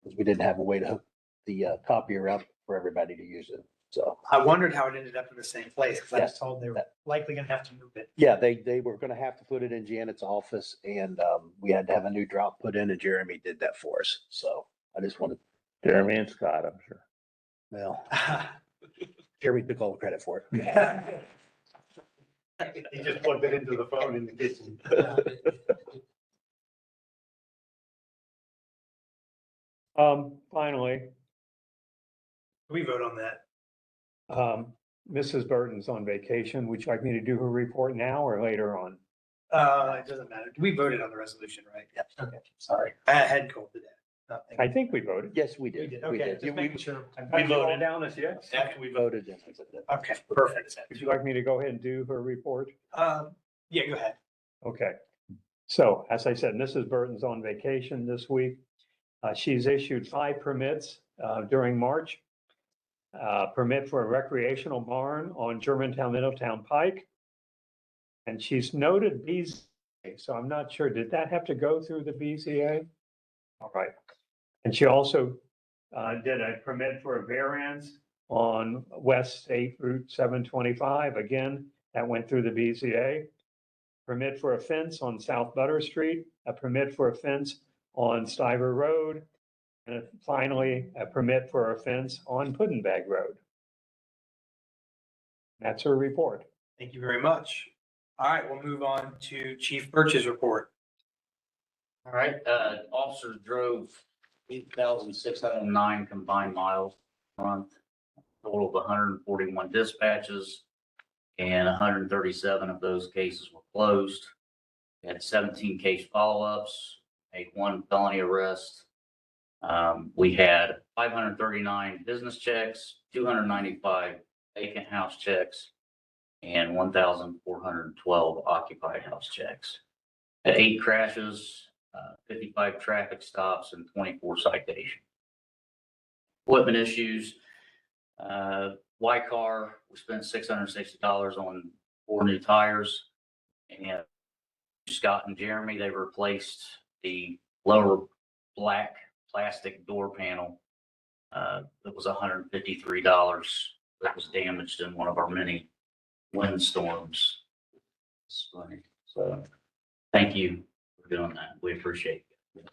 Because we didn't have a way to hook the copier up for everybody to use it. So, I wondered how it ended up in the same place, because I was Yes. told they were likely gonna have to move it. yeah, they were gonna have to put it in Janet's office and we had to have a new drop put in and Jeremy did that for us. So I just wanted. Jeremy and Scott, I'm sure. Well, Jeremy took all the credit for it. He just plugged it into the phone in the kitchen. Finally, We vote on that. Mrs. Burton's on vacation. Would you like me to do her report now or later on? It doesn't matter. We voted on the resolution, right? Yep. Okay, sorry. I had head cold today. Nothing. I think we voted. Yes, we We did. did, We okay, did. just making sure. We voted down as yes. After we voted. Okay, perfect. Would you like me to go ahead and do her report? Yeah, go ahead. Okay. So as I said, Mrs. Burton's on vacation this week. She's issued 5 permits during March. Permit for a recreational barn on Germantown Middletown Pike. And she's noted BZA, so I'm not sure, did that have to go through the BZA? All right. And she also did a permit for a variance on West State Route 725. Again, that went through the BZA. Permit for a fence on South Butter Street, a permit for a fence on Stiver Road, and finally, a permit for a fence on Puddinbag Road. That's her report. Thank you very much. All right, we'll move on to Chief Birch's report. All right, officers drove 8,609 combined miles a month, total of 141 dispatches, and 137 of those cases were closed. We had 17 case follow-ups, made 1 felony arrest. We had 539 business checks, 295 vacant house checks, and 1,412 occupied house checks. Had 8 crashes, 55 traffic stops, and 24 citations. Equipment issues, Y-Car, we spent $660 on 4 new tires. And Scott and Jeremy, they replaced the lower black plastic door panel. That was $153 that was damaged in one of our many windstorms. It's funny. So thank you for doing that. We appreciate it.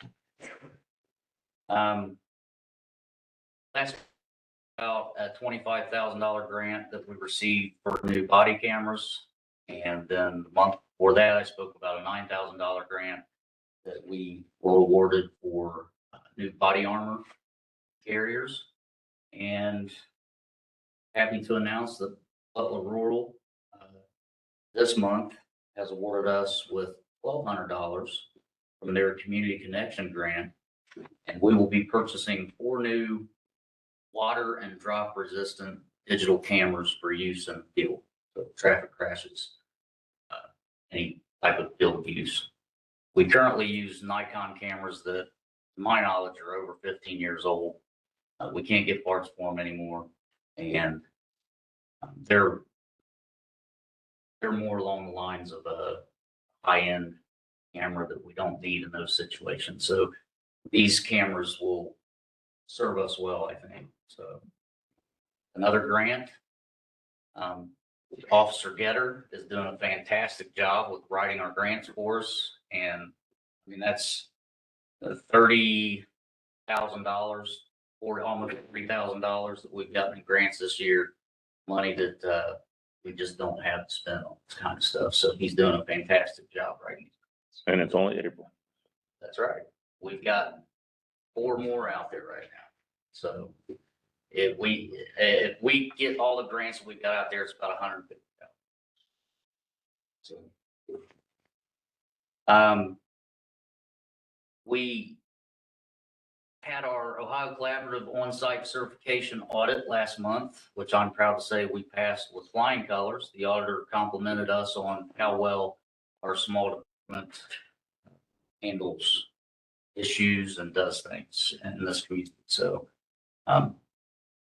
That's about a $25,000 grant that we received for new body cameras. And then the month before that, I spoke about a $9,000 grant that we were awarded for new body armor. carriers. And happy to announce that Butler Rural this month has awarded us with $1,200 from their Community Connection Grant. And we will be purchasing 4 new water and drop resistant digital cameras for use in the field. So traffic crashes, any type of field use. We currently use Nikon cameras that, to my knowledge, are over 15 years old. We can't get parts for them anymore. And they're more along the lines of a high-end camera that we don't need in those situations. So these cameras will serve us well, I think. So another grant, Officer Getter is doing a fantastic job with writing our grants for us. And I mean, that's $30,000 or almost $3,000 that we've gotten in grants this year. Money that we just don't have to spend on this kind of stuff. So he's doing a fantastic job writing. And it's only April. That's right. We've got 4 more out there right now. So if we get all the grants that we've got out there, it's about $150,000. So, we had our Ohio Collaborative on-site certification audit last month, which I'm proud to say we passed with flying colors. The auditor complimented us on how well our small department handles issues and does things in this community. So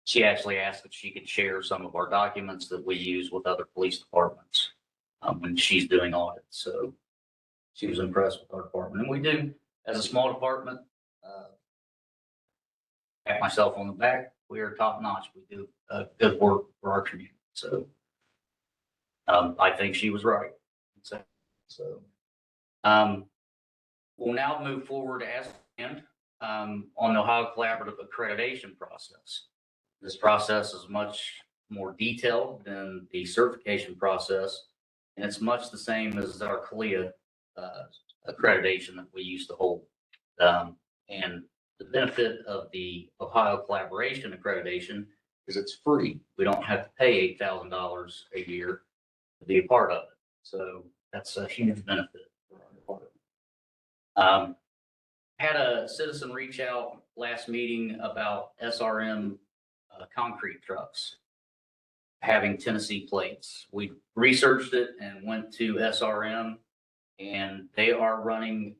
she actually asked if she could share some of our documents that we use with other police departments when she's doing audits. So she was impressed with our department. And we do, as a small department, pat myself on the back, we are top notch. We do good work for our community. So I think she was right. So we'll now move forward as planned on the Ohio Collaborative accreditation process. This process is much more detailed than the certification process, and it's much the same as our CALIA accreditation that we used to hold. And the benefit of the Ohio Collaboration accreditation is it's free. We don't have to pay $8,000 a year to be a part of it. So that's a huge benefit for our department. Had a citizen reach out last meeting about SRM concrete trucks having Tennessee plates. We researched it and went to SRM, and they are running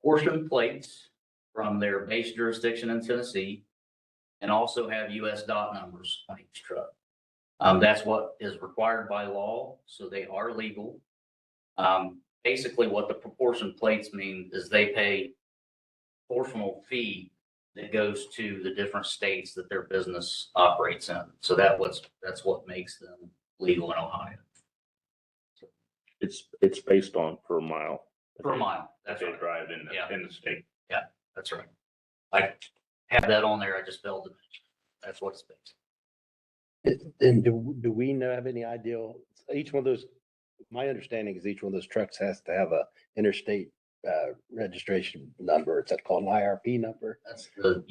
portion plates from their base jurisdiction in Tennessee and also have US dot numbers on each truck. That's what is required by law, so they are legal. Basically what the proportion plates mean is they pay proportional fee that goes to the different states that their business operates in. So that's what makes them legal in Ohio. It's based on per mile. Per mile. That That's they right. drive in the state. Yeah, that's right. I have that on there. I just failed to mention. That's what it's based. And do we have any idea, each one of those, my understanding is each one of those trucks has to have a interstate registration number. Is that called an IRP number? That's the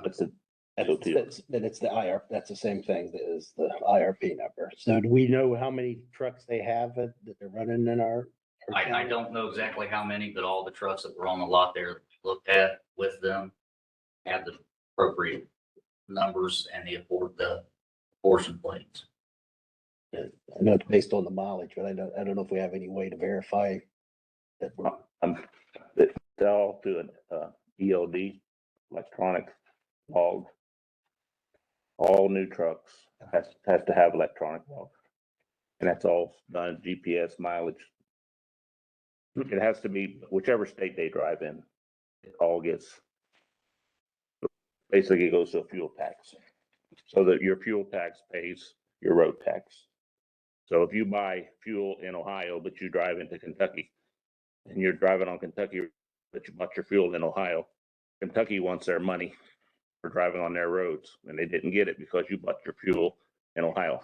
It's a Then it's the IR, that's the same thing as the IRP number. So do we know how many trucks they have that they're running in our? I county? don't know exactly how many, but all the trucks that were on the lot there looked at with them had the appropriate numbers and the portion plates. I know it's based on the mileage, but I don't know if we have any way to verify that. They all do an ELD, electronic log. All new trucks has to have electronic log. And that's all done GPS mileage. It has to be whichever state they drive in. It all gets, basically it goes to a fuel tax. So that your fuel tax pays your road tax. So if you buy fuel in Ohio, but you drive into Kentucky and you're driving on Kentucky, but you bought your fuel in Ohio, Kentucky wants their money for driving on their roads, and they didn't get it because you bought your fuel in Ohio.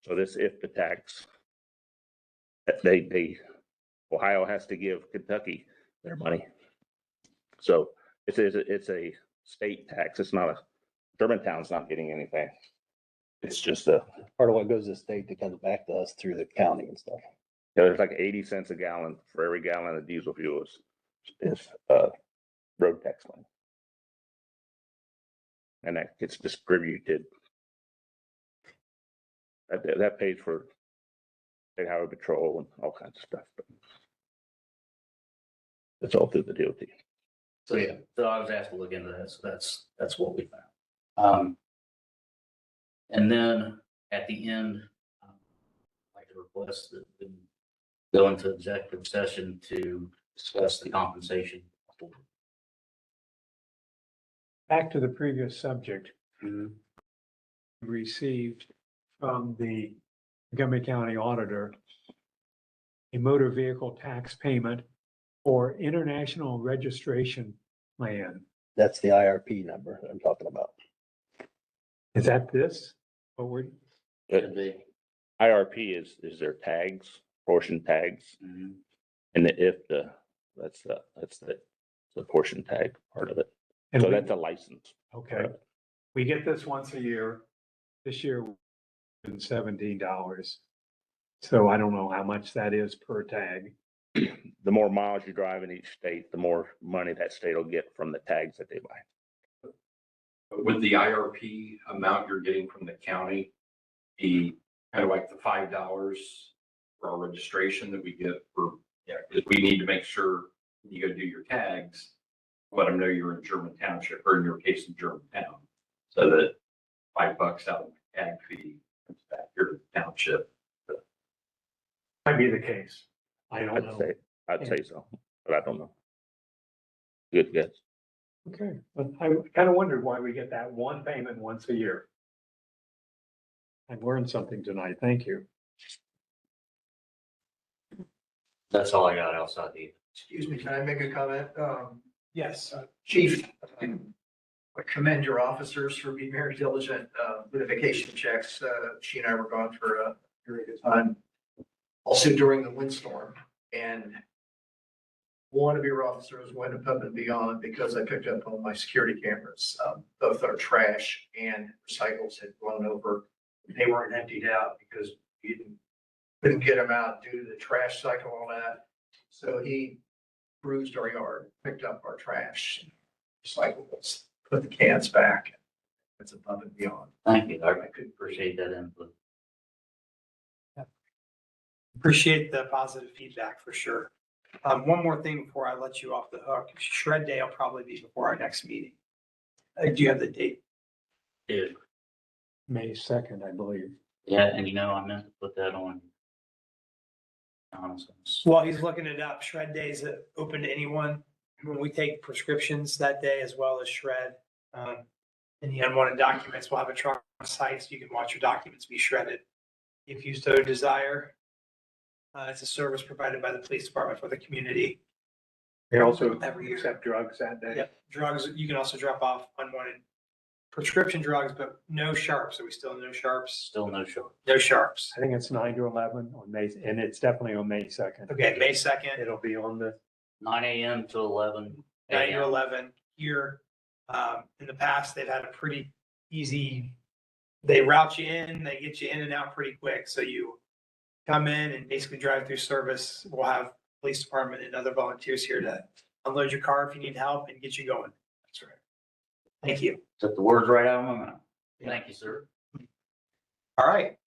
So this IFTA tax, Ohio has to give Kentucky their money. So it's a state tax. It's not a, Germantown's not getting anything. It's just a, Part of what goes to the state that comes back to us through the county and stuff. there's like 80 cents a gallon for every gallon of diesel fuel is road tax money. And that gets distributed. That pays for state highway patrol and all kinds of stuff. But it's all through the DOT. So, yeah, so I was asked to look into that, so that's what we found. And then at the end, I'd like to request that we go into executive session to discuss the compensation. Back to the previous subject. Received from the Montgomery County Auditor a motor vehicle tax payment for international registration plan. That's the IRP number that I'm talking about. Is that this? What we're, Could be. IRP is their tags, portion tags. Mhm. And that's the portion tag part of it. and So we- that's a license. okay. We get this once a year. This year, $17. So I don't know how much that is per tag. The more miles you drive in each state, the more money that state will get from the tags that they buy. With the IRP amount you're getting from the county, the kind of like the $5 for our registration that we get for, yeah, because we need to make sure when you go do your tags, let them know you're in German Township, or in your case, in Germantown. So that $5 out of the tag fee comes back here to the township. Might be the case. I don't know. I'd say so, but I don't know. Good guess. Okay, but I kind of wondered why we get that one payment once a year. I learned something tonight. Thank you. That's all I got outside the. Excuse me, can I make a comment? Yes. Chief, I commend your officers for being very diligent with the vacation checks. She and I were gone for a period of time. Also during the windstorm, and one of your officers went above and beyond because I picked up on my security cameras. Both our trash and recycles had blown over. They weren't emptied out because you couldn't get them out due to the trash cycle and all that. So he cruised our yard, picked up our trash, recyclables, put the cans back. It's above and beyond. Thank you. I could appreciate that input. Appreciate the positive feedback for sure. One more thing before I let you off the hook. Shred Day will probably be before our next meeting. Do you have the date? Dude, May 2nd, I believe. yeah, and I meant to put that on. Well, he's looking it up. Shred Day is open to anyone. When we take prescriptions that day as well as shred. Any unwanted documents, we'll have a truck on site so you can watch your documents be shredded. If you so desire. It's a service provided by the police department for the community. They also Every year. accept drugs that day. Yep, drugs, you can also drop off unwanted prescription drugs, but no sharps. Are we still no sharps? Still no show. No sharps. I think it's 9 to 11 on May, and it's definitely on May 2nd. Okay, May 2nd, It'll be on the, 9 a.m. to 11. 9 to a.m. 11 here. In the past, they've had a pretty easy, they route you in, they get you in and out pretty quick. So you come in and basically drive through service. We'll have police department and other volunteers here to unload your car if you need help and get you going. That's right. Thank you. Took the words right out of my mouth. Yeah. Thank you, sir. All right.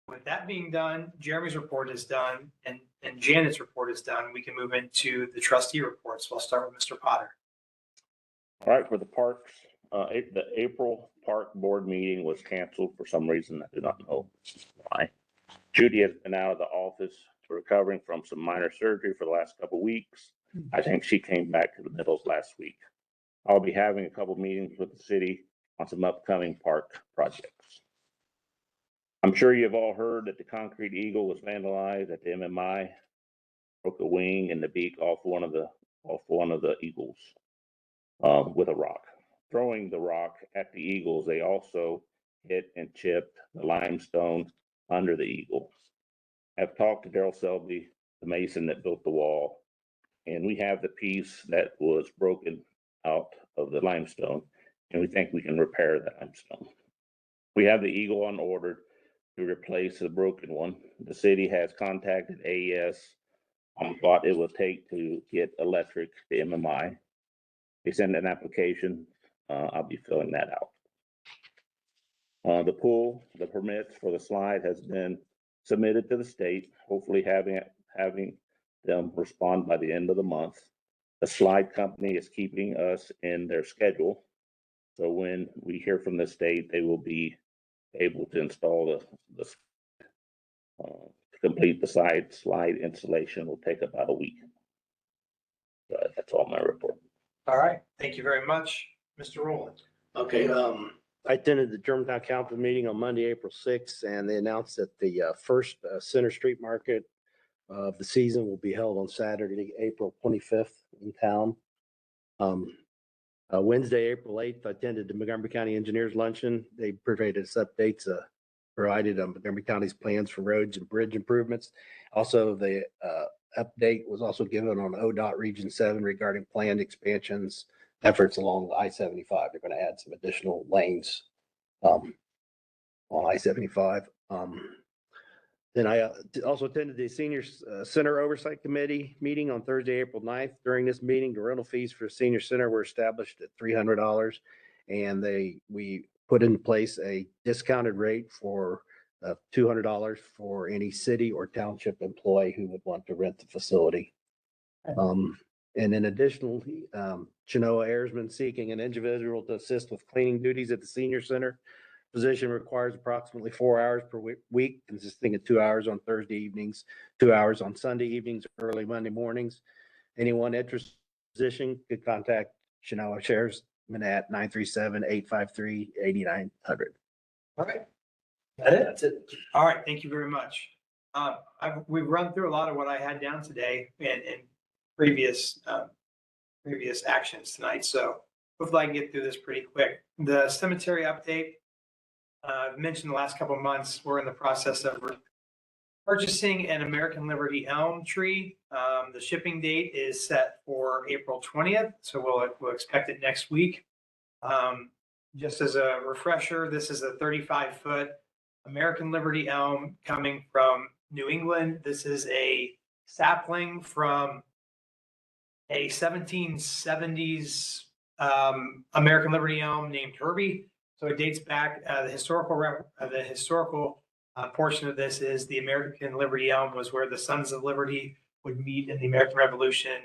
With that being done, Jeremy's report is done and Janet's report is done. We can move into the trustee reports. So I'll start with Mr. Potter. All right, for the parks, the April park board meeting was canceled for some reason. I do not know why. Judy has been out of the office recovering from some minor surgery for the last couple of weeks. I think she came back to the middle of last week. I'll be having a couple of meetings with the city on some upcoming park projects. I'm sure you've all heard that the Concrete Eagle was vandalized at the MMI, broke the wing and the beak off one of the eagles with a rock. Throwing the rock at the eagles, they also hit and chipped the limestone under the eagle. I've talked to Daryl Selby, the mason that built the wall, and we have the piece that was broken out of the limestone, and we think we can repair the limestone. We have the Eagle on order to replace the broken one. The city has contacted AES on what it will take to get electric to MMI. They sent an application. I'll be filling that out. The pool, the permits for the slide has been submitted to the state, hopefully having them respond by the end of the month. The slide company is keeping us in their schedule. So when we hear from the state, they will be able to install the to complete the slide installation will take about a week. But that's all my report. All right, thank you very much, Mr. Rowland. Okay, I attended the Germantown Council meeting on Monday, April 6th, and they announced that the first Center Street Market of the season will be held on Saturday, April 25th in town. Wednesday, April 8th, I attended the Montgomery County Engineers Luncheon. They provided us updates, provided Montgomery County's plans for roads and bridge improvements. Also, the update was also given on ODOT Region 7 regarding planned expansions efforts along I-75. They're going to add some additional lanes on I-75. Then I also attended the Senior Center Oversight Committee meeting on Thursday, April 9th. During this meeting, the rental fees for the Senior Center were established at $300, and we put in place a discounted rate for $200 for any city or township employee who would want to rent the facility. And then additionally, Chenoa Airsman seeking an individual to assist with cleaning duties at the Senior Center. Position requires approximately 4 hours per week, consisting of 2 hours on Thursday evenings, 2 hours on Sunday evenings, early Monday mornings. Anyone interested in the position could contact Chenoa Airsman at 937-853-8900. All right. That's it. All right, thank you very much. We've run through a lot of what I had down today in previous actions tonight, so hopefully I can get through this pretty quick. The cemetery update, I've mentioned the last couple of months, we're in the process of purchasing an American Liberty elm tree. The shipping date is set for April 20th, so we'll expect it next week. Just as a refresher, this is a 35-foot American Liberty elm coming from New England. This is a sapling from a 1770s American Liberty elm named Herbie. So it dates back. The historical portion of this is the American Liberty elm was where the Sons of Liberty would meet in the American Revolution,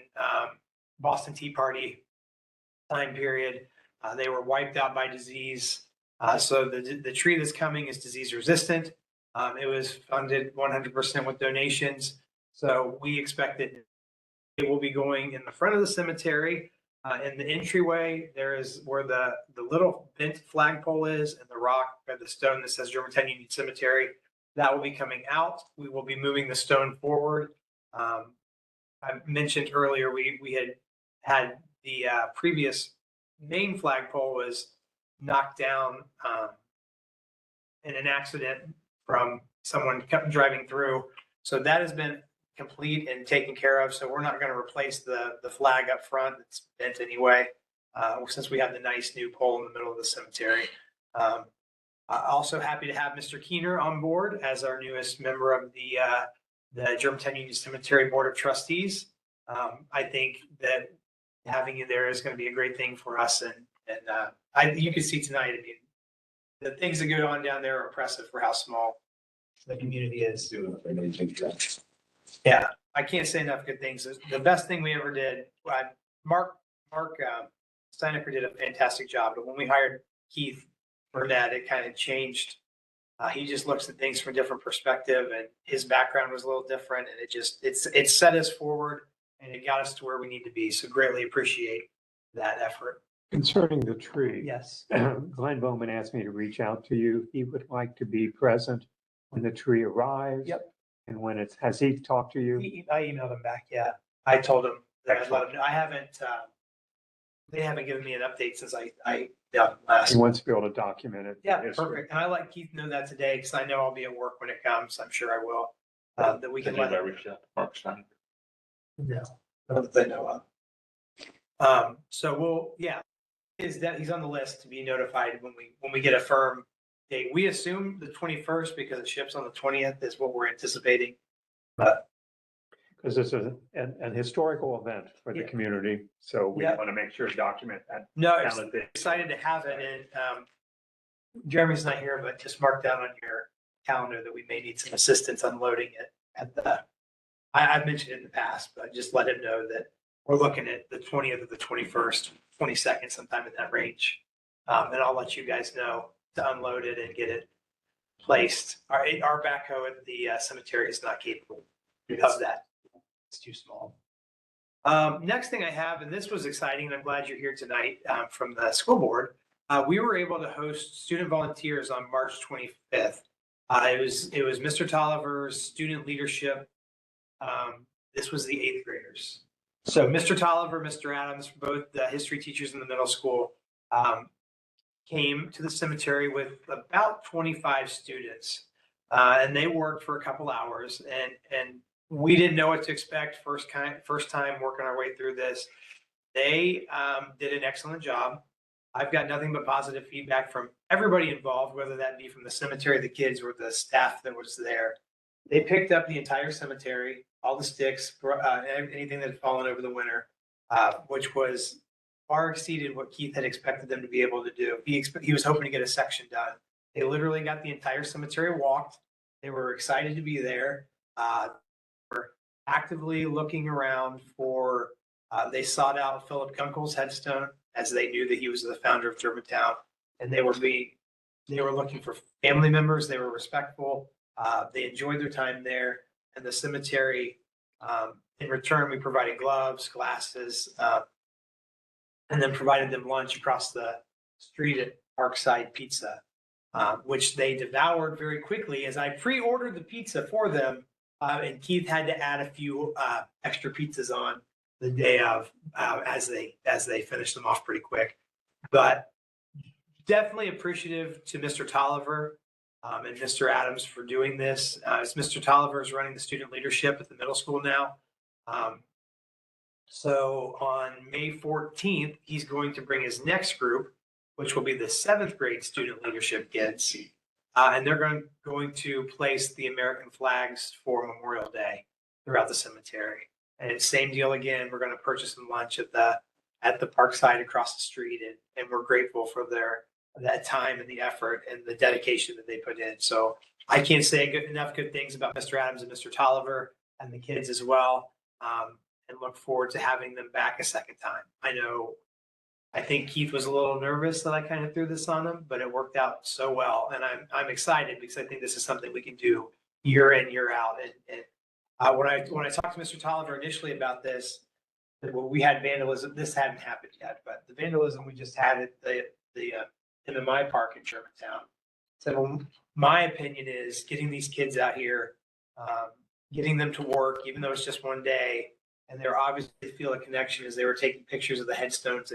Boston Tea Party time period. They were wiped out by disease. So the tree that's coming is disease resistant. It was funded 100% with donations. So we expect that it will be going in the front of the cemetery. In the entryway, there is where the little bent flagpole is, and the rock or the stone that says Germantown Union Cemetery. That will be coming out. We will be moving the stone forward. I mentioned earlier we had the previous main flagpole was knocked down in an accident from someone driving through. So that has been complete and taken care of. So we're not going to replace the flag up front. It's bent anyway, since we have the nice new pole in the middle of the cemetery. Also happy to have Mr. Keener on board as our newest member of the Germantown Union Cemetery Board of Trustees. I think that having you there is going to be a great thing for us. And you can see tonight, I mean, the things that go on down there are impressive for how small the community is. Yeah, I can't say enough good things. The best thing we ever did, Mark Steinecker did a fantastic job, but when we hired Keith Burnett, it kind of changed. He just looks at things from a different perspective, and his background was a little different, and it set us forward, and it got us to where we need to be. So greatly appreciate that effort. Concerning the tree. Yes. Glenn Bowman asked me to reach out to you. He would like to be present when the tree arrives. Yep. And when has he talked to you? I emailed him back. Yeah, I told him that I'd let him know. I haven't. They haven't given me an update since I last. He wants to be able to document it. Yeah, perfect. And I let Keith know that today because I know I'll be at work when it comes. I'm sure I will. That we can let him. Reach out to Mark Stein. No, not that they know of. So is that he's on the list to be notified when we get a firm date. We assume the 21st because it ships on the 20th is what we're anticipating. But Because it's an historical event for the Yeah. community, so we Yeah. want to make sure to document that. no, down at the- excited to have it. And Jeremy's not here, but just mark down on your calendar that we may need some assistance unloading it at the, I've mentioned it in the past, but just let him know that we're looking at the 20th or the 21st, 22nd, sometime in that range. And I'll let you guys know to unload it and get it placed. Our backhoe at the cemetery is not capable of that. It's too small. Next thing I have, and this was exciting, and I'm glad you're here tonight from the school board. We were able to host student volunteers on March 25th. It was Mr. Tolliver's student leadership. This was the 8th graders. So Mr. Tolliver, Mr. Adams, both the history teachers in the middle school, came to the cemetery with about 25 students. And they worked for a couple hours, and we didn't know what to expect first time working our way through this. They did an excellent job. I've got nothing but positive feedback from everybody involved, whether that be from the cemetery, the kids, or the staff that was there. They picked up the entire cemetery, all the sticks, anything that had fallen over the winter, which was far exceeded what Keith had expected them to be able to do. He was hoping to get a section done. They literally got the entire cemetery walked. They were excited to be there. Were actively looking around for, they sought out Philip Kunkel's headstone, as they knew that he was the founder of Germantown. And they were looking for family members. They were respectful. They enjoyed their time there. And the cemetery, in return, we provided gloves, glasses, and then provided them lunch across the street at Parkside Pizza, which they devoured very quickly as I pre-ordered the pizza for them. And Keith had to add a few extra pizzas on the day of as they finished them off pretty quick. But definitely appreciative to Mr. Tolliver and Mr. Adams for doing this. As Mr. Tolliver is running the student leadership at the middle school now. So on May 14th, he's going to bring his next group, which will be the 7th grade student leadership kids. And they're going to place the American flags for Memorial Day throughout the cemetery. And same deal again, we're going to purchase some lunch at the Parkside across the street. And we're grateful for that time and the effort and the dedication that they put in. So I can't say enough good things about Mr. Adams and Mr. Tolliver and the kids as well. And look forward to having them back a second time. I think Keith was a little nervous that I kind of threw this on him, but it worked out so well. And I'm excited because I think this is something we can do year in, year out. And when I talked to Mr. Tolliver initially about this, we had vandalism. This hadn't happened yet, but the vandalism we just had at the MMI Park in Germantown. So my opinion is getting these kids out here, getting them to work, even though it's just one day, and they're obviously feel a connection as they were taking pictures of the headstones.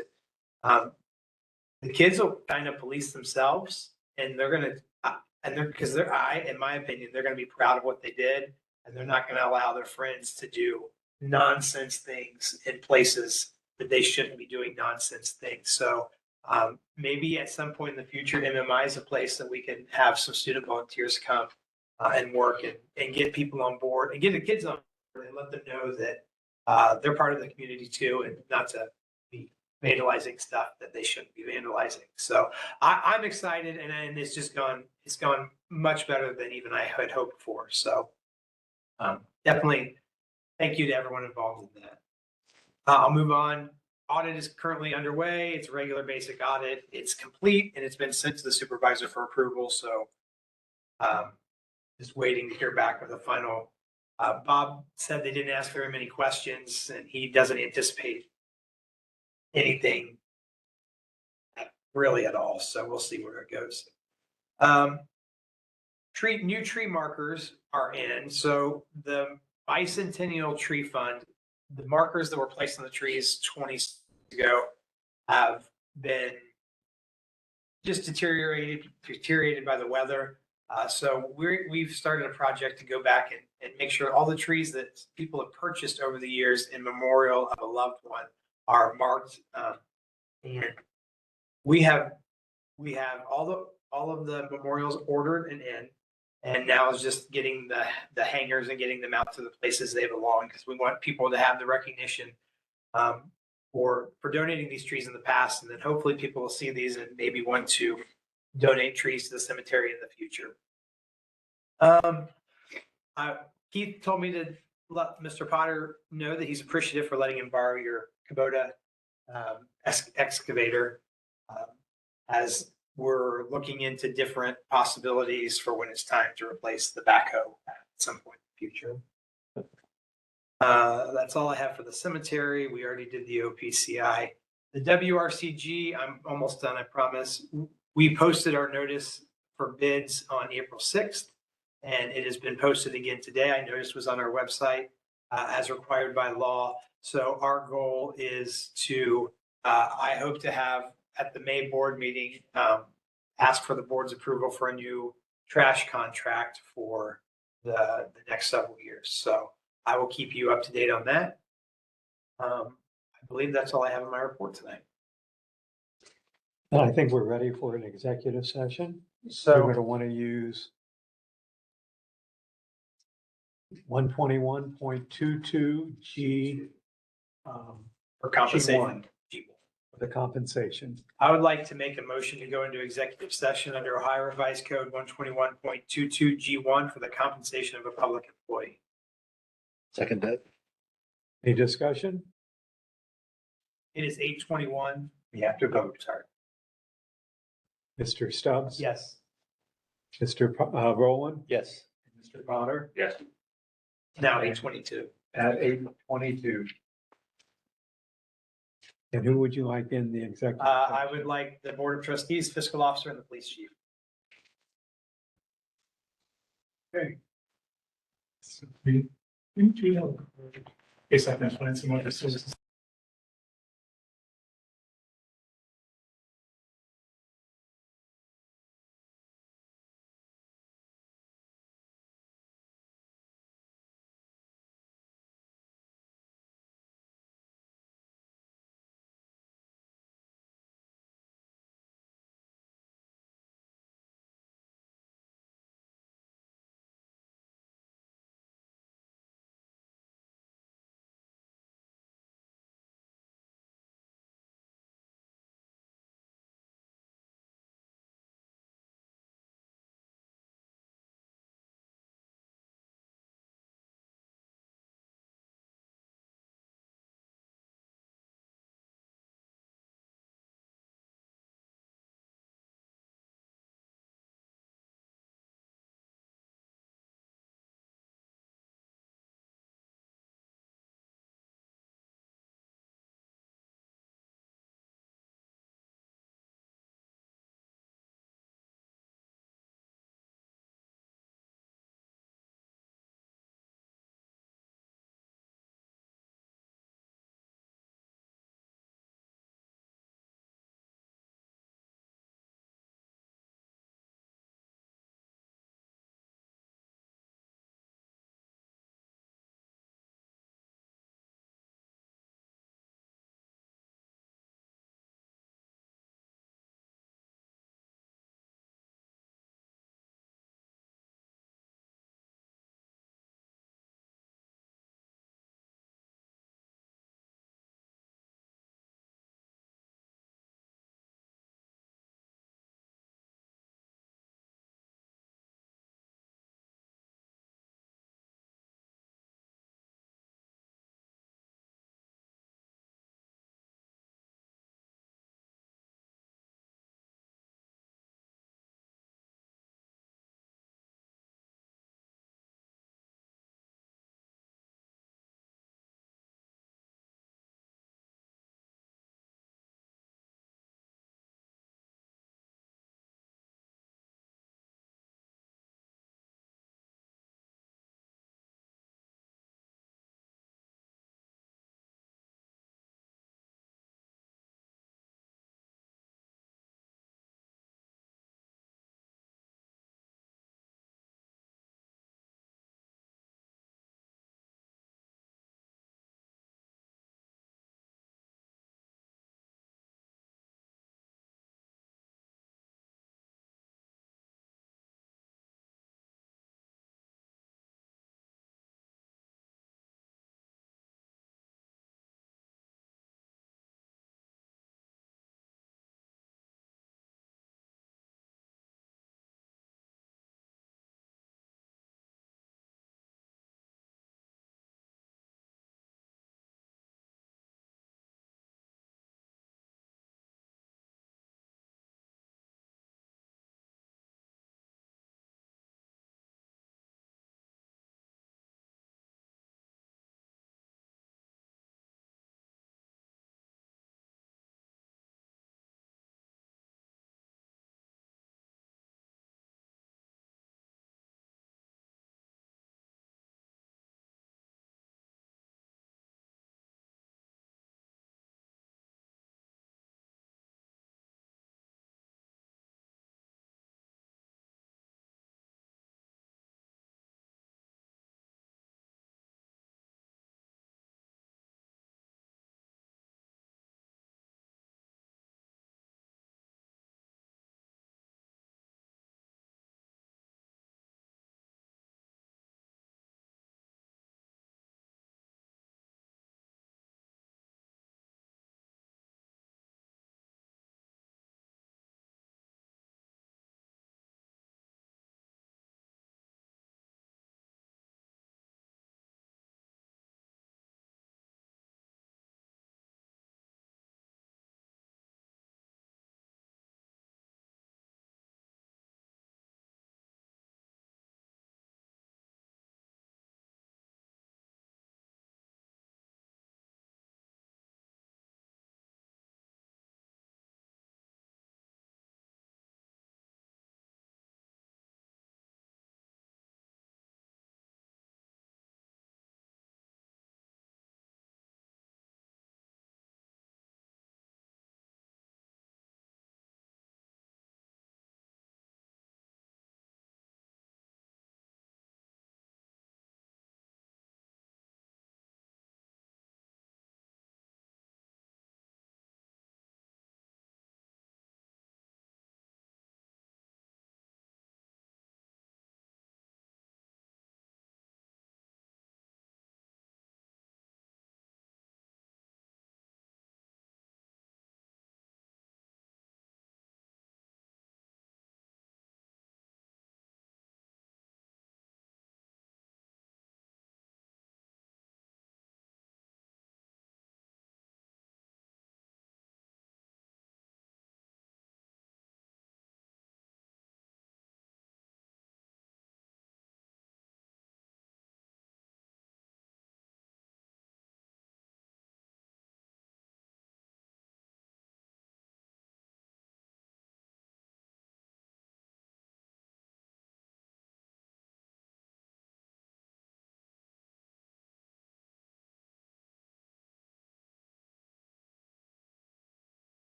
The kids will kind of police themselves, and because in my opinion, they're going to be proud of what they did, and they're not going to allow their friends to do nonsense things in places that they shouldn't be doing nonsense things. So maybe at some point in the future, MMI is a place that we can have some student volunteers come and work and get people on board and get the kids on board and let them know that they're part of the community too, and not to be vandalizing stuff that they shouldn't be vandalizing. So I'm excited, and it's gone much better than even I had hoped for. So definitely thank you to everyone involved in that. I'll move on. Audit is currently underway. It's a regular basic audit. It's complete, and it's been sent to the supervisor for approval. So just waiting to hear back with a final. Bob said they didn't ask very many questions, and he doesn't anticipate anything really at all. So we'll see where it goes. New tree markers are in. So the bicentennial tree fund, the markers that were placed on the trees 20 years ago have been just deteriorated by the weather. So we've started a project to go back and make sure all the trees that people have purchased over the years in memorial of a loved one are marked and we have all of the memorials ordered and in. And now it's just getting the hangers and getting them out to the places they belong, because we want people to have the recognition for donating these trees in the past. And then hopefully people will see these and maybe want to donate trees to the cemetery in the future. Keith told me to let Mr. Potter know that he's appreciative for letting him borrow your Kubota excavator, as we're looking into different possibilities for when it's time to replace the backhoe at some point in the future. That's all I have for the cemetery. We already did the OPCI. The WRCG, I'm almost done, I promise. We posted our notice for bids on April 6th, and it has been posted again today. I noticed was on our website as required by law. So our goal is to, I hope to have at the May board meeting, ask for the board's approval for a new trash contract for the next several years. So I will keep you up to date on that. I believe that's all I have in my report tonight. And I think we're ready for an executive session. We're So going to want to use 121.22 G, for compensation, the compensation. I would like to make a motion to go into executive session under Ohio Revised Code 121.22 G1 for the compensation of a public employee. Second that. Any discussion? It is 8:21. We have to vote, sorry. Mr. Stubbs? Yes. Mr. Rowland? Yes. Mr. Potter? Yes. Now 8:22. At 8:22. And who would you like in the executive? I would like the Board of Trustees, Fiscal Officer, and the Police Chief. Okay. Yes, I can find some other sources.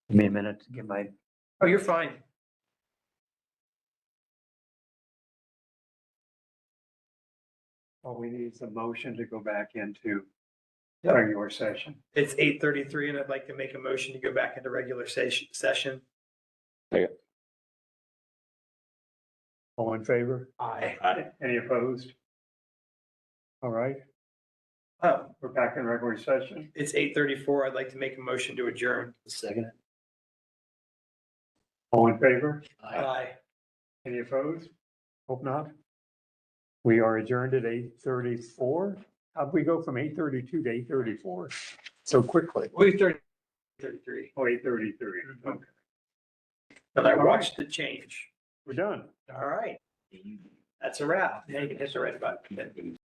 Give me a minute to get my, Oh, you're fine. all we need is a motion to go back into Yep. regular session. It's 8:33 and I'd like to make a motion to go back into regular session. All in favor? Aye. Any opposed? All right, Oh, we're back in regular session. it's 8:34. I'd like to make a motion to adjourn. Second. All in favor? Aye. Any opposed? Hope not. We are adjourned at 8:34. How'd we go from 8:32 to 8:34 so quickly? We 33. Oh, 8:33. Okay, But I All right. watched it change. we're done. All right. That's a wrap. Now you can hit the right button.